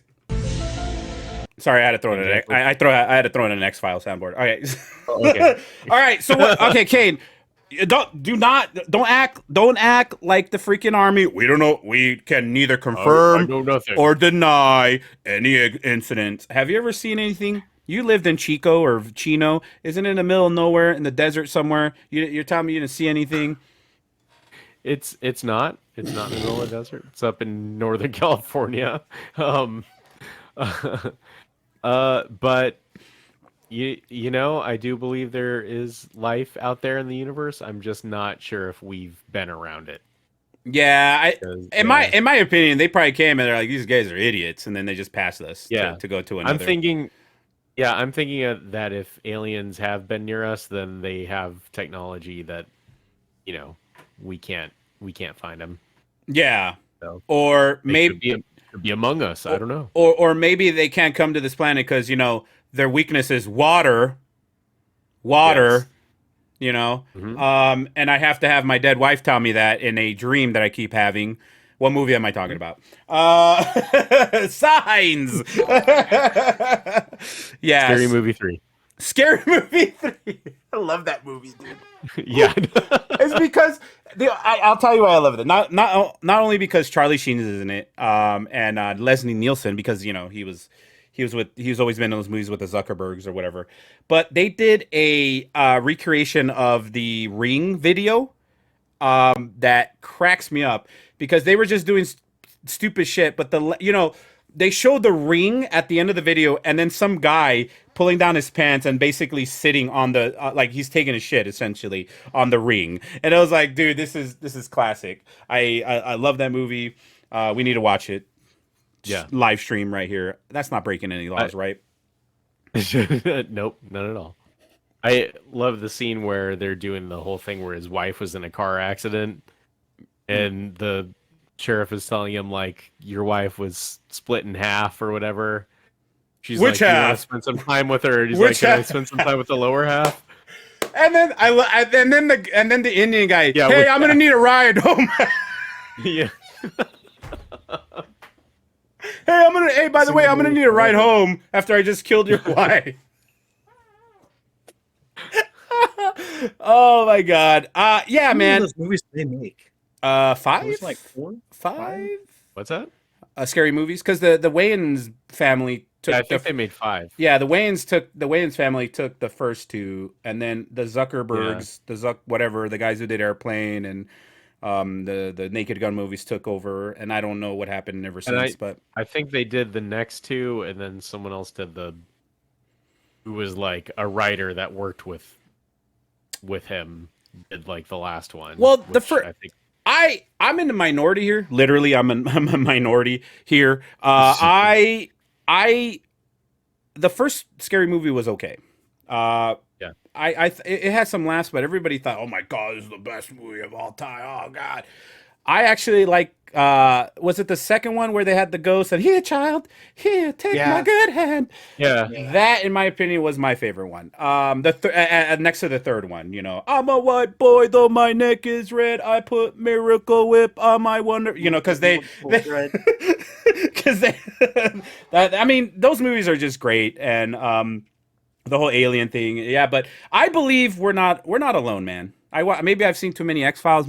Speaker 1: Sorry, I had to throw in I had to throw in an X-File soundboard. Okay.
Speaker 3: Okay.
Speaker 1: All right. So what? Okay, Kane. Don't act like the freaking Army. We don't know. We can neither
Speaker 3: I
Speaker 1: confirm
Speaker 3: know nothing.
Speaker 1: or deny any incidents. Have you ever seen anything? You lived in Chico or Chino. Isn't it in the middle of nowhere in the desert somewhere? You're telling me you didn't see anything?
Speaker 3: It's not. It's not in the middle of the desert. It's up in Northern California. But I do believe there is life out there in the universe. I'm just not sure if we've been around it.
Speaker 1: Yeah, in my opinion, they probably came and they're like, these guys are idiots, and then they just passed us to go to another.
Speaker 3: I'm thinking that if aliens have been near us, then they have technology that, we can't find them.
Speaker 1: Yeah,
Speaker 3: So
Speaker 1: or
Speaker 3: they
Speaker 1: maybe
Speaker 3: could be among us. I don't know.
Speaker 1: Or maybe they can't come to this planet because their weakness is water.
Speaker 3: Yes.
Speaker 1: And I have to have my dead wife tell me that in a dream that I keep having. What movie am I talking about? Signs. Yeah.
Speaker 3: Scary Movie 3.
Speaker 1: Scary Movie 3. I love that movie, dude.
Speaker 3: Yeah.
Speaker 1: It's because I'll tell you why I love it. Not only because Charlie Sheen is in it, and Leslie Nielsen, because he's always been in those movies with the Zuckerbergs or whatever. But they did a recreation of the Ring video that cracks me up because they were just doing stupid shit. But they showed the ring at the end of the video, and then some guy pulling down his pants and basically sitting on the like he's taking a shit essentially on the ring. And I was like, dude, this is classic. I love that movie. We need to watch it.
Speaker 3: Yeah.
Speaker 1: Live stream right here. That's not breaking any laws, right?
Speaker 3: Nope, not at all. I love the scene where they're doing the whole thing where his wife was in a car accident, and the sheriff is telling him like your wife was split in half or whatever. She's
Speaker 1: Which
Speaker 3: like, "You want
Speaker 1: half?
Speaker 3: to spend some time with her?" And he's
Speaker 1: Which
Speaker 3: like, "Can I
Speaker 1: half?
Speaker 3: spend some time with the lower half?"
Speaker 1: And then and then the Indian guy.
Speaker 3: Yeah,
Speaker 1: Hey,
Speaker 3: which
Speaker 1: I'm gonna
Speaker 3: half?
Speaker 1: need a ride home.
Speaker 3: Yeah.
Speaker 1: Hey, by the way, I'm gonna need a ride home after I just killed your wife. Oh my god. Yeah,
Speaker 2: How many of
Speaker 1: man.
Speaker 2: those movies do they make?
Speaker 1: Five?
Speaker 2: It was like 4, 5.
Speaker 1: Five?
Speaker 3: What's that?
Speaker 1: Scary movies? Because the Wayans family took
Speaker 3: Yeah, I think they made 5.
Speaker 1: yeah, the Wayans family took the first two, and then the Zuckerbergs, whatever, the guys who did Airplane and the Naked Gun movies took over, and I don't know what happened ever
Speaker 3: And
Speaker 1: since, but
Speaker 3: I think they did the next two, and then someone else did who was like a writer that worked with him did like the last one.
Speaker 1: Well, the
Speaker 3: which I think
Speaker 1: I'm in the minority here. Literally, I'm a minority here. The first Scary movie was okay.
Speaker 3: Yeah.
Speaker 1: It had some laughs, but everybody thought, "Oh my god, this is the best movie of all time." Oh god, I actually like. Was it the second one where they had the ghost and here, child, here, take my good hand?
Speaker 3: yeah.
Speaker 1: That, in my opinion, was my favorite one. Next to the third one, you know, I'm a white boy, though my neck is red. I put Miracle Whip on my wonder, you know, because because I mean, those movies are just great, and the whole alien thing, yeah. But I believe we're not alone, man. Maybe I've seen too many X-Files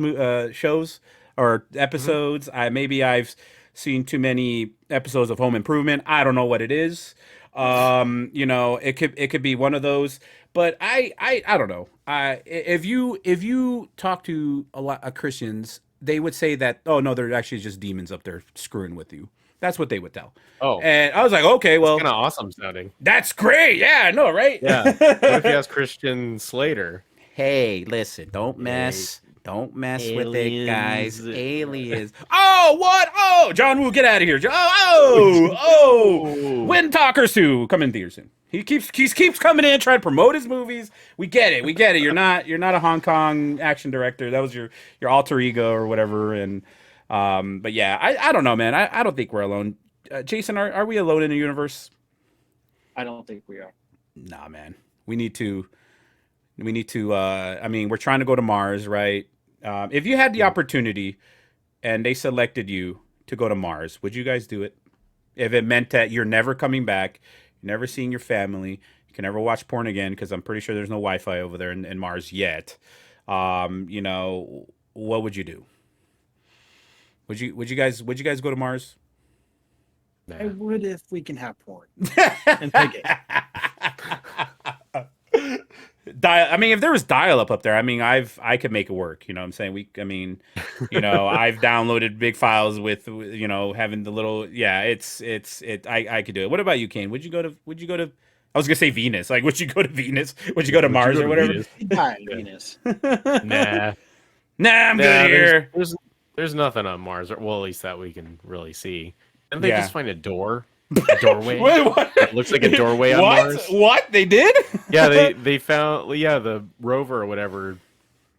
Speaker 1: shows or episodes. Maybe I've seen too many episodes of Home Improvement. I don't know what it is. You know, it could be one of those. But I don't know. If you talk to a lot of Christians, they would say that, oh no, they're actually just demons up there screwing with you. That's what they would tell.
Speaker 3: Oh,
Speaker 1: And I was like, okay, well,
Speaker 3: kind of awesome sounding.
Speaker 1: that's great. Yeah, I know, right?
Speaker 3: Yeah. What if you ask Christian Slater?
Speaker 1: Hey, listen, don't mess with it, guys.
Speaker 3: Aliens.
Speaker 1: Aliens. Oh, what? Oh, John Woo, get out of here. Oh, Wind Talker Sue, come in theater soon. He keeps coming in trying to promote his movies. We get it. You're not a Hong Kong action director. That was your alter ego or whatever. And but yeah, I don't know, man. I don't think we're alone. Jason, are we alone in the universe?
Speaker 2: I don't think we are.
Speaker 1: Nah, man. We need to. I mean, we're trying to go to Mars, right? If you had the opportunity and they selected you to go to Mars, would you guys do it? If it meant that you're never coming back, you're never seeing your family, you can never watch porn again, because I'm pretty sure there's no Wi-Fi over there in Mars yet. You know, what would you do? Would you guys go to Mars?
Speaker 2: I would if we can have porn and pig it.
Speaker 1: I mean, if there was dial-up up there, I mean, I could make it work. You know what I'm saying? You know, I've downloaded big files with, you know, having the little, yeah, I could do it. What about you, Kane? Would you go to, I was gonna say Venus. Like, would you go to Venus? Would you go to Mars or whatever?
Speaker 2: Venus.
Speaker 3: Nah.
Speaker 1: Nah, I'm good here.
Speaker 3: There's nothing on Mars, or well, at least that we can really see. Didn't they
Speaker 1: Yeah.
Speaker 3: just find a doorway?
Speaker 1: Wait, what?
Speaker 3: It looks like a doorway on
Speaker 1: What?
Speaker 3: Mars.
Speaker 1: What? They did?
Speaker 3: Yeah, they found the rover or whatever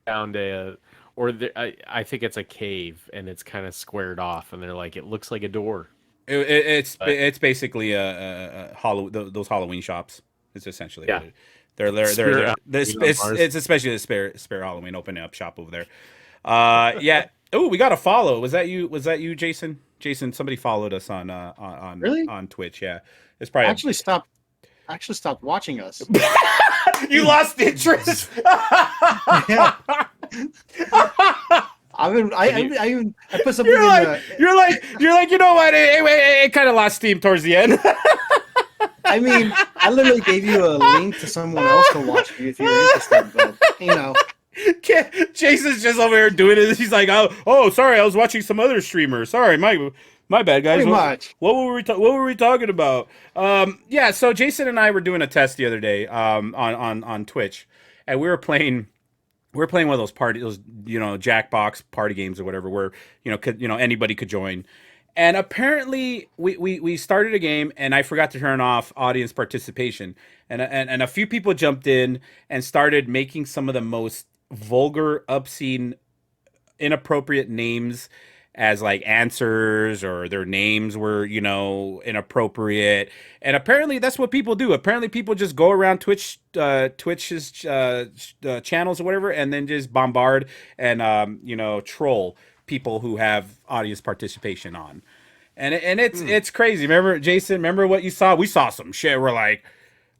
Speaker 3: found I think it's a cave and it's kind of squared off, and they're like, it looks like a door.
Speaker 1: It's basically those Halloween shops. It's essentially
Speaker 3: Yeah.
Speaker 1: what it's especially the spare Halloween opening up shop over there. Yeah. Oh, we got a follow. Was that you, Jason? Jason, somebody followed us on
Speaker 2: Really?
Speaker 1: on Twitch. Yeah, it's probably
Speaker 2: Actually stopped watching us.
Speaker 1: you lost interest.
Speaker 2: Yeah. I put something
Speaker 1: You're
Speaker 2: in
Speaker 1: like, you're like, you know what? It kind of lost steam towards the end.
Speaker 2: I mean, I literally gave you a link to someone else to watch if you're interested, but you know.
Speaker 1: Jason's just over here doing it. He's like, oh, sorry, I was watching some other streamer. Sorry, my bad, guys.
Speaker 2: Pretty much.
Speaker 1: What were we talking about? Yeah. So Jason and I were doing a test the other day, on Twitch, and we were playing one of those you know, Jackbox party games or whatever, where you know anybody could join. And apparently, we started a game, and I forgot to turn off audience participation, and a few people jumped in and started making some of the most vulgar, obscene, inappropriate names as like answers, or their names were, inappropriate. And apparently that's what people do. Apparently people just go around Twitch's channels or whatever, and then just bombard and troll people who have audience participation on. And it's crazy. Remember, Jason, remember what you saw? We saw some shit. We're like,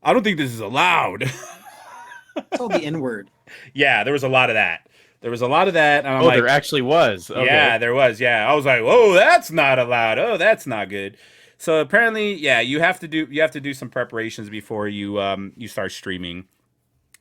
Speaker 1: I don't think this is allowed.
Speaker 2: It's all the N word.
Speaker 1: Yeah, there was a lot of that. There was a lot of that. And I'm
Speaker 3: there actually was. Okay.
Speaker 1: Yeah, there was. Yeah, I was like, "Whoa, that's not allowed. Oh, that's not good." So apparently, yeah, you have to do some preparations before you start streaming,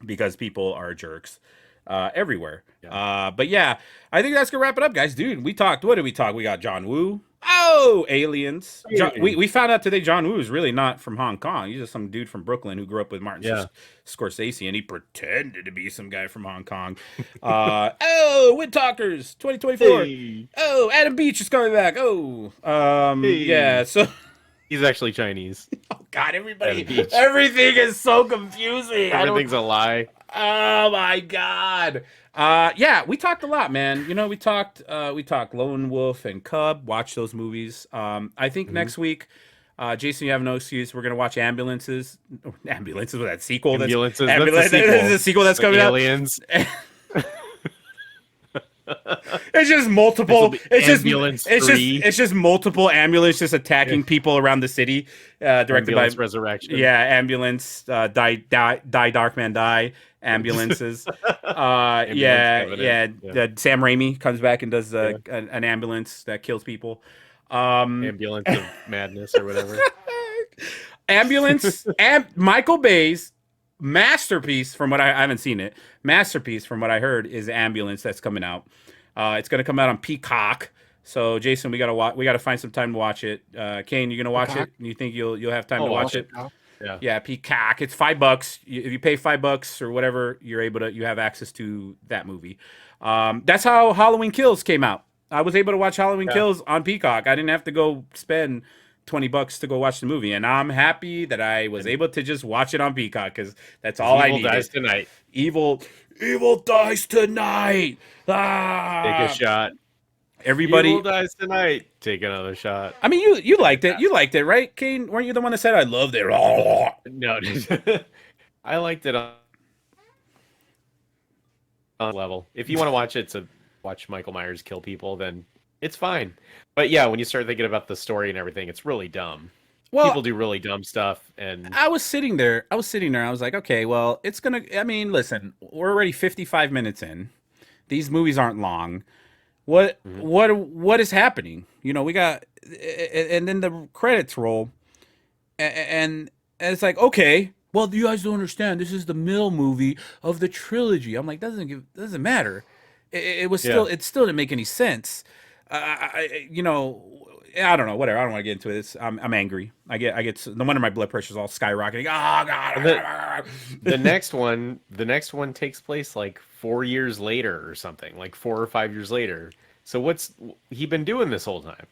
Speaker 1: because people are jerks everywhere.
Speaker 3: Yeah.
Speaker 1: But yeah, I think that's gonna wrap it up, guys. Dude, we talked. What did we talk? We got John Woo. Oh, aliens. We found out today John Woo is really not from Hong Kong. He's just some dude from Brooklyn who grew up with Martin Scorsese, and he pretended to be some guy from Hong Kong. Wind Talkers 2024.
Speaker 3: Hey.
Speaker 1: Oh, Adam Beach is coming back. Oh,
Speaker 3: Hey.
Speaker 1: yeah. So
Speaker 3: He's actually Chinese.
Speaker 1: oh God,
Speaker 3: Adam Beach.
Speaker 1: everything is so confusing.
Speaker 3: Everything's a lie.
Speaker 1: Oh my God. Yeah, we talked a lot, man. We talked Lone Wolf and Cub. Watch those movies. I think next week, Jason, you have no excuse. We're gonna watch Ambulances. Ambulances with that sequel.
Speaker 3: Ambulances.
Speaker 1: That's the sequel that's coming
Speaker 3: Aliens.
Speaker 1: out. It's just multiple. It's just multiple ambulance just attacking people around the city. Directed
Speaker 3: Ambulance
Speaker 1: by
Speaker 3: Resurrection.
Speaker 1: Yeah, ambulance. Die, dark man, die. Ambulances. Sam Raimi comes back and does an ambulance that kills people.
Speaker 3: Ambulance of Madness or whatever.
Speaker 1: Ambulance. Michael Bay's masterpiece, from what I haven't seen it. Masterpiece, from what I heard, is Ambulance that's coming out. It's going to come out on Peacock. So Jason, we gotta find some time to watch it. Kane, you gonna watch it? You think you'll have time to watch it? Yeah, Peacock. It's $5. If you pay $5 or whatever, you have access to that movie. That's how Halloween Kills came out. I was able to watch Halloween Kills on Peacock. I didn't have to go spend $20 to go watch the movie, and I'm happy that I was able to just watch it on Peacock, because that's all I needed.
Speaker 3: Evil dies tonight.
Speaker 1: Evil dies tonight.
Speaker 3: Take a shot.
Speaker 1: Everybody
Speaker 3: Evil dies tonight. Take another shot.
Speaker 1: I mean, you liked it. You liked it, right, Kane? Weren't you the one that said I loved it?
Speaker 3: No, I liked it on level. If you want to watch it to watch Michael Myers kill people, then it's fine. But yeah, when you start thinking about the story and everything, it's really dumb. Well, people do really dumb stuff, and
Speaker 1: I was sitting there. I was like, okay, well, it's gonna. I mean, listen, we're already 55 minutes in. These movies aren't long. What is happening? We got, and then the credits roll, and it's like, okay, well, you guys don't understand. This is the middle movie of the trilogy. I'm like, doesn't matter. It still didn't make any sense. I don't know. Whatever. I don't want to get into it. I'm angry. I get no wonder my blood pressure's all skyrocketing. Oh God.
Speaker 3: The next one takes place like 4 years later or something, like 4 or 5 years later. So what's he been doing this whole time?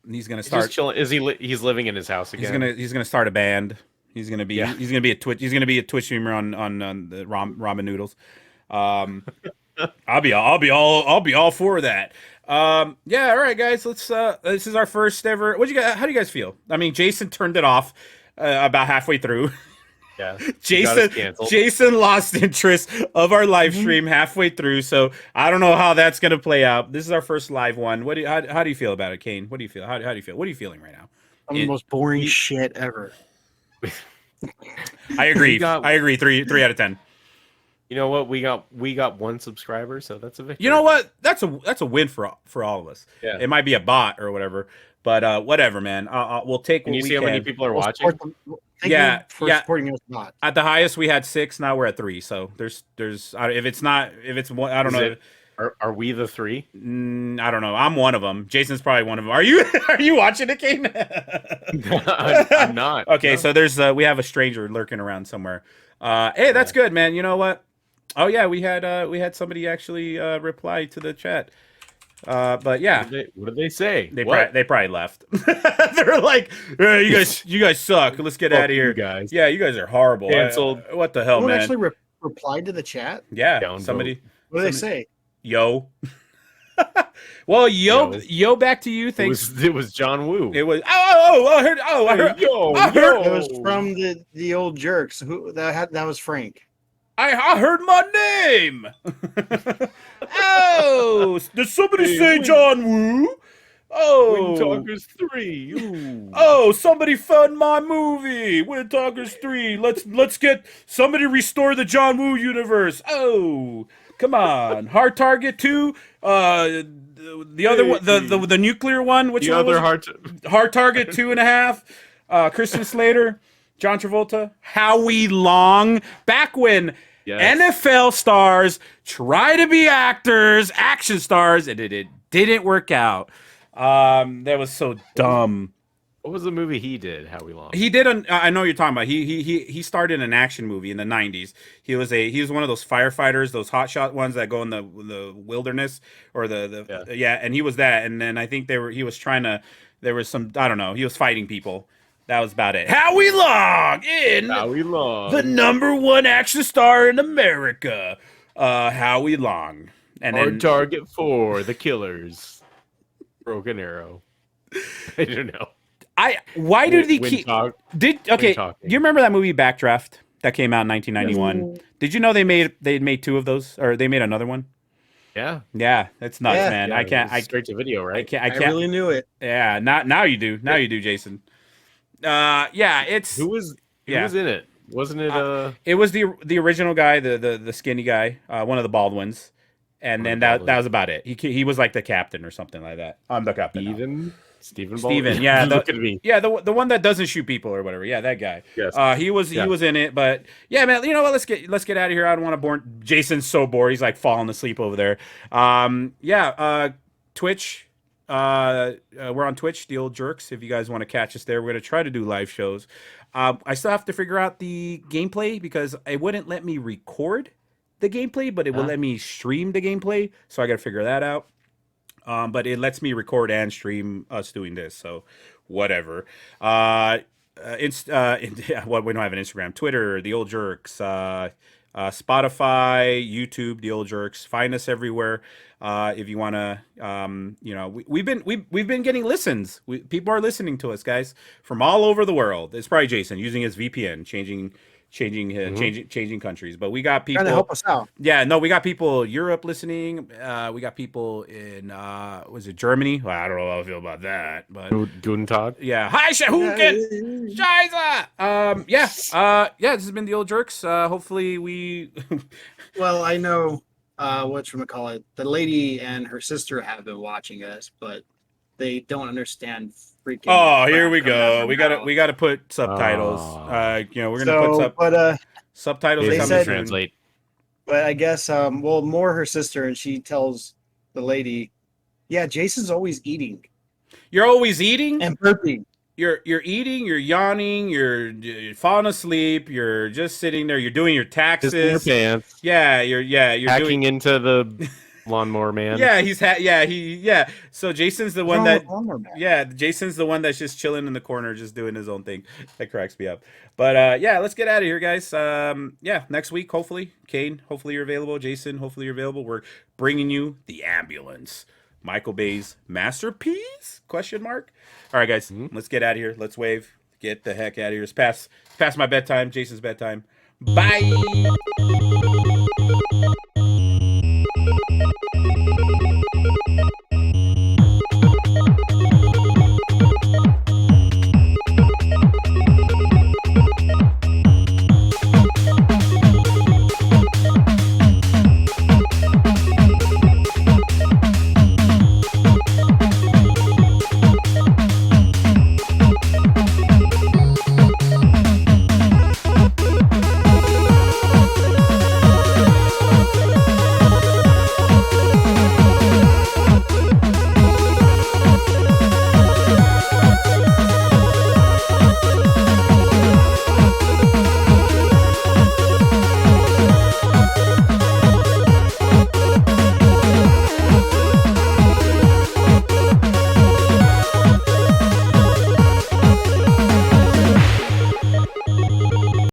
Speaker 1: He's gonna start.
Speaker 3: Just chilling. He's living in his house again.
Speaker 1: He's gonna start a band. He's gonna be a Twitch streamer on the ramen noodles. I'll be all for that. Yeah, all right, guys. Let's. This is our first ever. How do you guys feel? I mean, Jason turned it off about halfway through.
Speaker 3: Yeah,
Speaker 1: Jason lost interest of our live stream halfway through, so I don't know how that's gonna play out. This is our first live one. How do you feel about it, Kane? What do you feel? How do you feel? What are you feeling right now?
Speaker 2: The most boring shit ever.
Speaker 1: I agree. I agree. 3 out of 10.
Speaker 3: You know what? We got 1 subscriber, so that's a victory.
Speaker 1: You know what? That's a win for all of us.
Speaker 3: Yeah.
Speaker 1: It might be a bot or whatever, but whatever, man. We'll take.
Speaker 3: Can you see how many people are watching?
Speaker 2: Supporting us not.
Speaker 1: At the highest, we had 6. Now we're at 3. So there's if it's one, I don't know.
Speaker 3: Are we the 3?
Speaker 1: I don't know. I'm one of them. Jason's probably one of them. Are you watching it, Kane?
Speaker 3: I'm not.
Speaker 1: Okay,
Speaker 3: no.
Speaker 1: so there's we have a stranger lurking around somewhere. Hey, that's good, man. You know what? Oh yeah, we had somebody actually reply to the chat. But yeah,
Speaker 3: What did they say?
Speaker 1: they probably left. They're like, you guys suck. Let's get out of here,
Speaker 3: you guys.
Speaker 1: Yeah, you guys are horrible.
Speaker 3: Canceled.
Speaker 1: What the hell,
Speaker 2: Someone
Speaker 1: man?
Speaker 2: actually replied to the chat.
Speaker 1: Yeah,
Speaker 3: Downvote.
Speaker 1: somebody.
Speaker 2: What do they say?
Speaker 1: Yo. Well, yo, back to you. Thanks.
Speaker 3: It was John Woo.
Speaker 1: It was. I heard. I heard. I heard.
Speaker 2: It was from the old jerks. Who that was Frank.
Speaker 1: I heard my name. Oh, did somebody say John Woo? Oh,
Speaker 3: Wind Talkers 3. Ooh.
Speaker 1: Oh, somebody fund my movie, Wind Talkers 3. Let's get somebody restore the John Woo universe. Oh, come on, Hard Target 2. The other one, the nuclear one. Which
Speaker 3: the
Speaker 1: one
Speaker 3: other
Speaker 1: was it? Hard Target 2.5. Christian Slater, John Travolta, Howie Long. Back when NFL stars try to be actors, action stars, and it didn't work out. That was so dumb.
Speaker 3: What was the movie he did? Howie Long.
Speaker 1: He did. I know what you're talking about. He started an action movie in the '90s. He was one of those firefighters, those hotshot ones that go in the wilderness or and he was that. And then I think he was some, I don't know. He was fighting people. That was about it. Howie Long, the #1 action star in America. Howie Long. And
Speaker 3: Hard Target 4, The Killers. Broken Arrow. I don't know.
Speaker 1: Why did he keep? You remember that movie Backdraft that came out in 1991? Did you know they made 2 of those, or they made another one?
Speaker 3: Yeah.
Speaker 1: Yeah, that's nuts, man.
Speaker 3: Yeah,
Speaker 1: I can't.
Speaker 3: Straight to video, right?
Speaker 2: I really knew it.
Speaker 1: Yeah. Now you do. Now you do, Jason. Yeah. It's
Speaker 3: who was in it? Wasn't it?
Speaker 1: It was the original guy, the skinny guy, one of the bald ones, and then that was about it. He was like the captain or something like that. I'm the captain. Steven, yeah,
Speaker 3: look at me.
Speaker 1: Yeah, the one that doesn't shoot people or whatever. Yeah, that guy.
Speaker 3: Yes.
Speaker 1: He was in it, but yeah, man. You know what? Let's get out of here. I don't want to bore. Jason's so bored. He's like falling asleep over there. Twitch. We're on Twitch, the old jerks. If you guys want to catch us there, we're gonna try to do live shows. I still have to figure out the gameplay because it wouldn't let me record the gameplay, but it will let me stream the gameplay. So I got to figure that out. But it lets me record and stream us doing this, so whatever. We don't have an Instagram, Twitter, the old jerks, Spotify, YouTube, the old jerks. Find us everywhere. If you want to, we've been getting listens. People are listening to us, guys, from all over the world. It's probably Jason using his VPN, changing countries, but we got people
Speaker 2: trying to help us out.
Speaker 1: Yeah, no, we got people in Europe listening. We got people in was it Germany? Well, I don't know how I feel about that, but
Speaker 3: Guten Tag.
Speaker 1: Yeah, hi Shahuken, Scheiße. This has been the old jerks. Hopefully we.
Speaker 2: Well, I know whatchamacallit, the lady and her sister have been watching us, but they don't understand freaking.
Speaker 1: Oh, here we go. We got to put subtitles. We're gonna put subtitles.
Speaker 2: They said,
Speaker 3: translate.
Speaker 2: But I guess more her sister, and she tells the lady, "Yeah, Jason's always eating.
Speaker 1: You're always eating
Speaker 2: and burping.
Speaker 1: You're eating. You're yawning. You're falling asleep. You're just sitting there. You're doing your taxes.
Speaker 3: Just in your pants.
Speaker 1: Yeah, you're
Speaker 3: hacking into the lawnmower man.
Speaker 1: Yeah, So Jason's the one Jason's the one that's just chilling in the corner, just doing his own thing. That cracks me up. But let's get out of here, guys. Next week, hopefully, Kane, hopefully you're available. Jason, hopefully you're available. We're bringing you The Ambulance, Michael Bay's masterpiece? ? All right, guys, let's get out of here. Let's wave. Get the heck out of here. It's past my bedtime. Jason's bedtime. Bye.